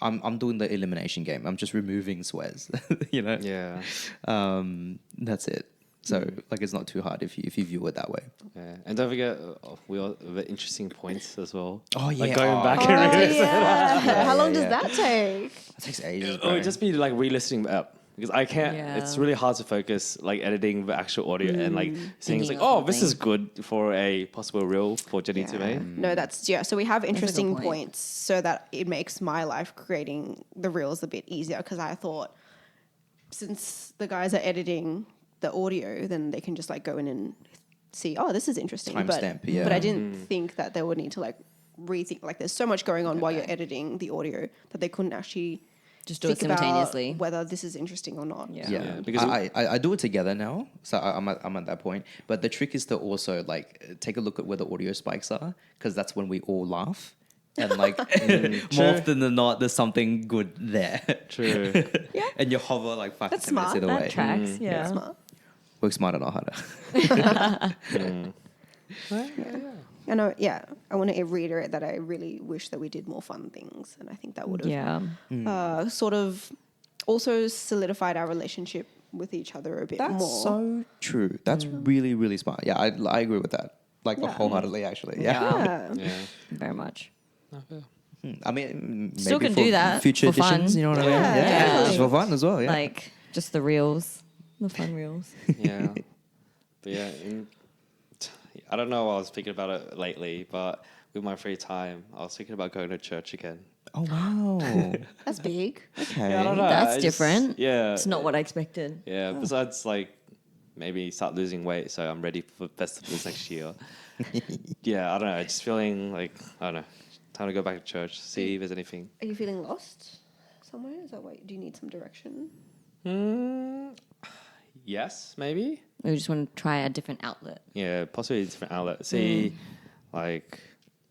I'm doing the elimination game. I'm just removing swears, you know. Yeah. That's it. So like it's not too hard if you view it that way. Yeah, and don't forget we all the interesting points as well. Oh yeah, like going back Oh, and re-listening. yeah. How long does yeah. that take? It takes ages. Or Bro. it'd just be like re-listening the app because I can't. It's Yeah. really hard to focus like editing the actual audio and like saying it's like, Thinking of oh, this is something. good for a possible reel for Jenny to make. No, that's So we have interesting point. points so that it makes my life creating the reels a bit easier because I thought since the guys are editing the audio, then they can just like go in and see, oh, this is interesting. Timestamp, yeah. But I didn't think that they would need to like rethink. Like there's so much going on while you're editing the audio that they couldn't actually Just do it think about simultaneously. whether this is interesting or not. Yeah. Yeah, Yeah, because because I do it together now, so I'm at that point. But the trick is to also like take a look at where the audio spikes are, because that's when we all laugh, and like more often than not, there's something good there. True. Yeah. And you hover like 5 That's to 10 minutes smart. either That way. tracks. Yeah. Smart. Work smarter, not harder. I know, I want to reiterate that I really wish that we did more fun things. And I think that would have Yeah. sort of also solidified our relationship with each other a bit That's more. so true. That's really, really smart. Yeah, I agree with that. Like wholeheartedly, actually. Yeah. Yeah. Yeah. Very much. I mean, Still maybe can for do that future for fun. editions. You know what I mean? Yeah, Yeah, definitely. just for fun as well. Yeah. Like just the reels, the fun reels. Yeah. But yeah, I don't know. I was thinking about it lately, but with my free time, I was thinking about going to church again. Oh wow. That's big. Okay. Yeah, I don't know. That's I just- different. Yeah. It's not what I expected. Yeah. Besides, like, maybe start losing weight, so I'm ready for festivals next year. Yeah, I don't know. Just feeling like I don't know. Time to go back to church, see if there's anything. Are you feeling lost somewhere? Is that why? Do you need some direction? Yes, maybe. We just want to try a different outlet. Yeah, possibly a different outlet. See, like,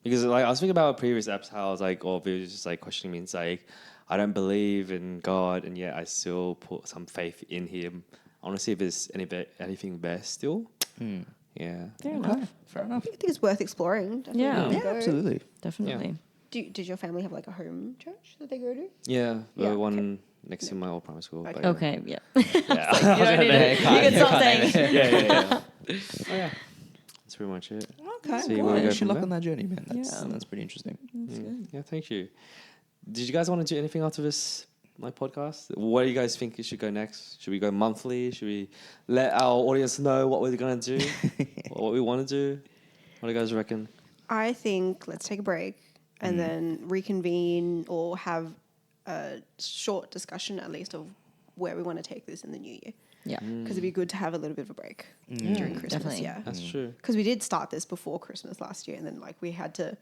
because like I was thinking about previous apps, how I was like, oh, they were just like questioning me. It's like, I don't believe in God, and yet I still put some faith in Him. I want to see if there's anything there still. Yeah. Fair enough. Fair enough. I think it's worth exploring. Definitely. Yeah. Yeah, Go. absolutely. Definitely. Did your family have like a home church that they go to? Yeah, the Yeah, one next to my old primary school. but Okay. Yeah. Yeah. You don't need to. You can stop saying. yeah. Oh, yeah. That's pretty much it. Okay. See Well, where we go wish you from luck there. on that journey, man. Yeah. That's pretty interesting. Yeah, thank you. Did you guys want to do anything out of this podcast? Where do you guys think it should go next? Should we go monthly? Should we let our audience know what we're gonna do? Or what we want to do? What do you guys reckon? I think let's take a break and then reconvene or have a short discussion at least of where we want to take this in the new year. Yeah. Because it'd be good to have a little bit of a break during Christmas. Definitely. Yeah. That's true. Because we did start this before Christmas last year and then like we had to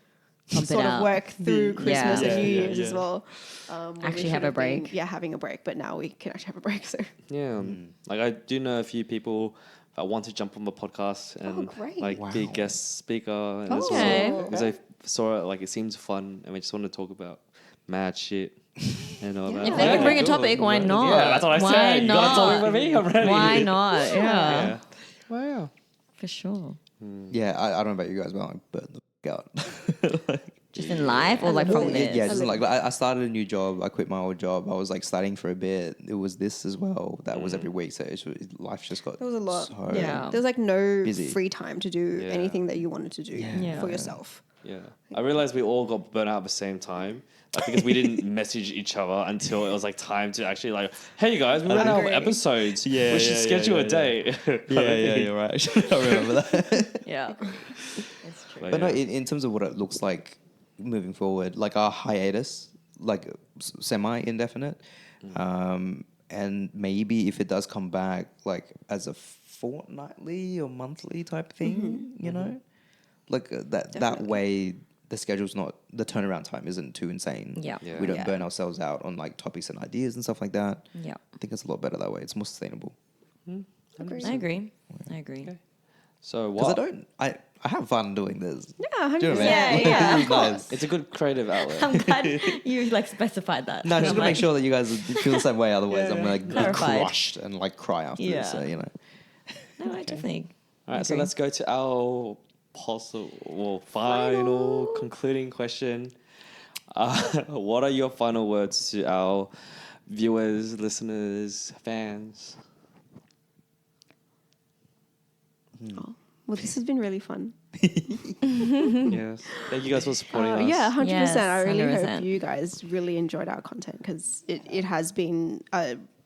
Pump it sort of out. work through Christmas Yeah. and New Yeah, Year's yeah. as well. When we Actually should have a been, break. having a break. But now we can actually have a break. So Yeah. Like I do know a few people that want to jump on the podcast and great. like be a Wow. guest speaker and as Okay. well because I saw it like it seems fun and we just want to talk about mad shit and all that. If they can bring a topic, why not? Yeah, that's what I Why said. You gotta not? talk with me. I'm ready. Why not? Yeah. Yeah. Wow. For sure. Yeah, I don't know about you guys, but I'm like, burn the f- out. Just in life or like from this? Yeah, just like I started a new job. I quit my old job. I was like studying for a bit. It was this as well. That was every week. So life just got there was a lot. so Yeah. There was like no Busy. free time to do Yeah. anything that you wanted to do Yeah. for yourself. Yeah. I realized we all got burnt out at the same time. Like, because we didn't message each other until it was like time to actually like, hey guys, we ran out of agree. episodes. Yeah, we should yeah, schedule yeah, a date. you're right. I remember that. Yeah. That's true. But no, in terms of what it looks like moving forward, like our hiatus, like semi-indefinite, and maybe if it does come back, like as a fortnightly or monthly type thing, you know, like that Definitely. way the schedule's not, the turnaround time isn't too insane. Yeah. Yeah. We don't Yeah. burn ourselves out on like topics and ideas and stuff like that. Yeah. I think it's a lot better that way. It's more sustainable. Agreed. I agree. I agree. Okay. So Because what? I have fun doing this. Yeah, 100%. Do you know what I mean? Yeah, This of is nice. course. It's a good creative outlet. I'm glad you like specified that. No, just I'm to make like, sure that you guys feel the same way. Otherwise, I'm like Clarified. crushed and like cry after Yeah. this. So, you know. No, I definitely. All right, so agree. let's go to our final concluding question. What are your final words to our viewers, listeners, fans? Oh, well, this has been really fun. Yes. Thank you guys for supporting us. Yeah, 100%. Yes, I really 100%. hope you guys really enjoyed our content because it has been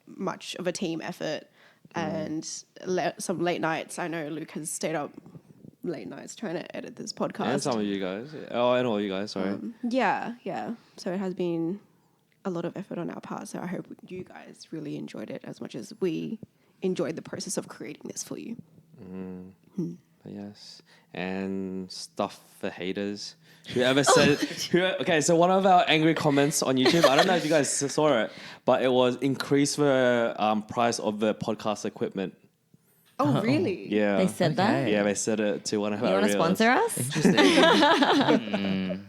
much of a team effort and some late nights. I know Luke has stayed up late nights trying to edit this podcast. And some of you guys. Oh, and all you guys, sorry. Yeah. So it has been a lot of effort on our part. So I hope you guys really enjoyed it as much as we enjoyed the process of creating this for you. But yes. And stuff for haters. Whoever said... okay, so one of our angry comments on YouTube, I don't know if you guys saw it, but it was increase the price of the podcast equipment. Oh, really? Yeah. They said that? Yeah, they said it to one of our You want to reels. sponsor us? Interesting.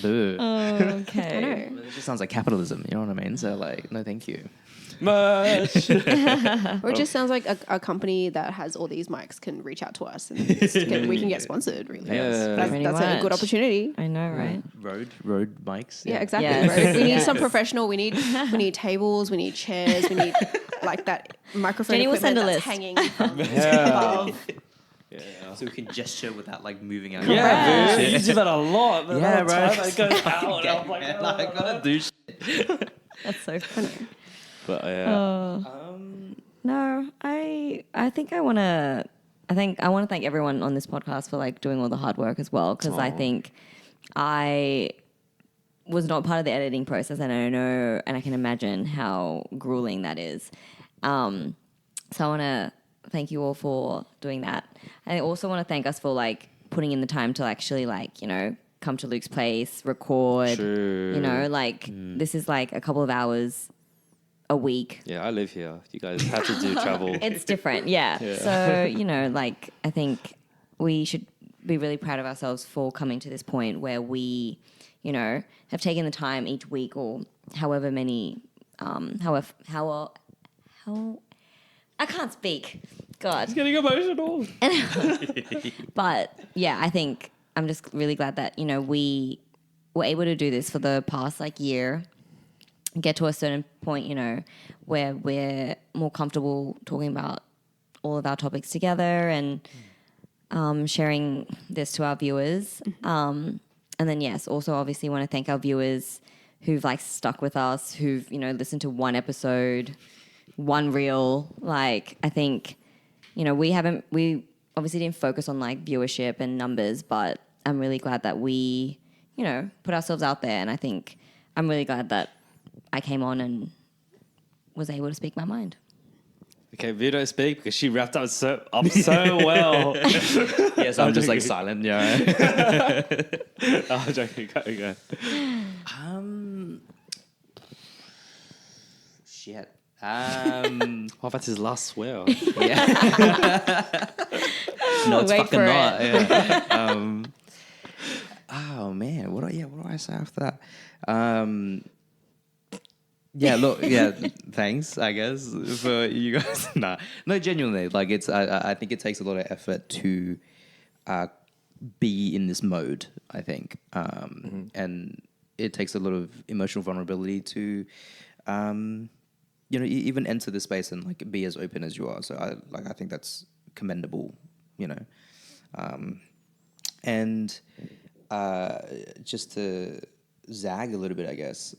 Boo. Okay. I know. It just sounds like capitalism, you know what I mean? So like, no, thank you. Merch. Or it just sounds like a company that has all these mics can reach out to us and we can get sponsored, really. Yeah. That's Pretty a good much. opportunity. I know, right? Road mics. Yeah, exactly. Yes. Right? We need Yes. some professional. We need tables. We need chairs. We need like that microphone Jenny will equipment send a that's list. hanging from Yeah. above. So we can gesture without like moving our Yeah, Correct. dude. You do that a lot. But Yeah, all the bro. time it goes out. And I'm like, Man, I gotta do shit. That's so funny. But yeah. No, I think I want to thank everyone on this podcast for like doing all the hard work as well, because I think I was not part of the editing process, and I know and I can imagine how grueling that is. So I want to thank you all for doing that. I also want to thank us for like putting in the time to actually like, you know, come to Luke's place, record, True. you know, like this is like a couple of hours a week. Yeah, I live here. You guys have to do travel. It's different, yeah. So, you know, like I think we should be really proud of ourselves for coming to this point where we, you know, have taken the time each week or however many, how I can't speak. God. It's getting emotional. But yeah, I think I'm just really glad that, you know, we were able to do this for the past like year, get to a certain point, you know, where we're more comfortable talking about all of our topics together and sharing this to our viewers. And then, yes, also obviously want to thank our viewers who've like stuck with us, who've, you know, listened to one episode, one reel. Like, I think, you know, we obviously didn't focus on like viewership and numbers, but I'm really glad that we, you know, put ourselves out there. And I think I'm really glad that I came on and was able to speak my mind. Okay, Vito don't speak because she wrapped up so well. Yes, I'm just like silent. Yeah. I'm joking. Go. Shit. What about his last swear? Yeah. No, it's Wait fucking for not. it. Yeah. Oh man, what do I say after that? Yeah, look, yeah, thanks, I guess, for you guys. No, genuinely, like it's. I think it takes a lot of effort to be in this mode. I think, and it takes a lot of emotional vulnerability to, you know, even enter the space and like be as open as you are. So I think that's commendable. You know, and just to zag a little bit, I guess.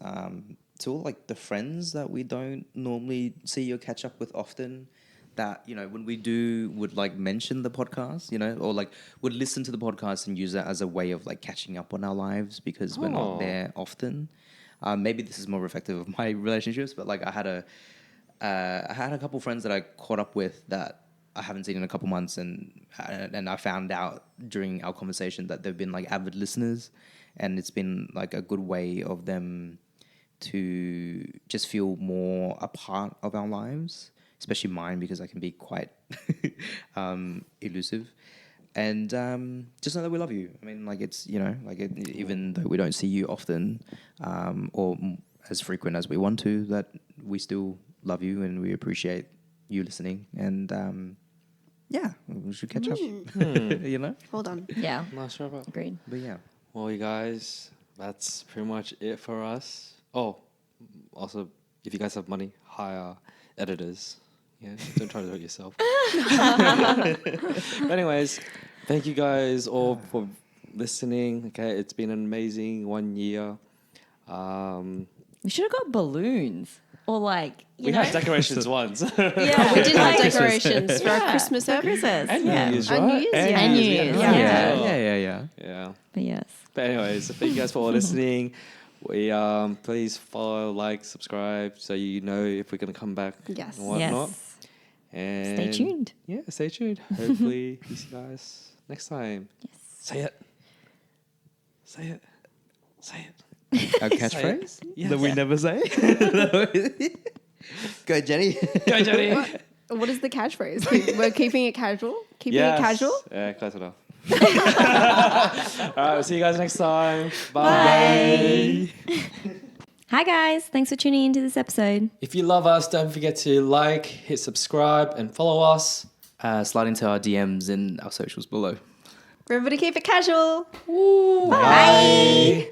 To all like the friends that we don't normally see or catch up with often, that, you know, when we do would like mention the podcast, you know, or like would listen to the podcast and use that as a way of like catching up on our lives because we're not there often. Maybe this is more reflective of my relationships, but like I had a couple friends that I caught up with that I haven't seen in a couple months, and I found out during our conversation that they've been like avid listeners, and it's been like a good way of them to just feel more a part of our lives, especially mine, because I can be quite elusive. And just know that we love you. I mean, like it's, you know, like even though we don't see you often or as frequent as we want to, that we still love you and we appreciate you listening. And yeah, we should catch up, you know? Hold on. Yeah, Not sure about. agreed. But yeah. Well, you guys, that's pretty much it for us. Oh, also, if you guys have money, hire editors. Yeah, don't try to do it yourself. But anyways, thank you guys all for listening. Okay, it's been an amazing 1 year. We should have got balloons or like We had decorations once. Yeah, We did have decorations for our Christmas for Christmas. And yeah. New Year's, And right? New Year's, And New Year's, Yeah. Yeah. But yes. But anyways, thank you guys for all listening. We please follow, like, subscribe, so you know if we're gonna come back Yes. and whatnot. Yes. And Stay tuned. Yeah, stay tuned. Hopefully, we see you guys next time. Yes. Say it. Say it. Say it. Our catchphrase Yes. that we never say. Go, Jenny. Go, Jenny. What is the catchphrase? We're keeping it casual? Keeping it casual? Yeah, close enough. All right, we'll see you guys next time. Bye. Hi guys, thanks for tuning into this episode. If you love us, don't forget to like, hit subscribe, and follow us. Slide into our DMs and our socials below. Remember to keep it casual. Bye.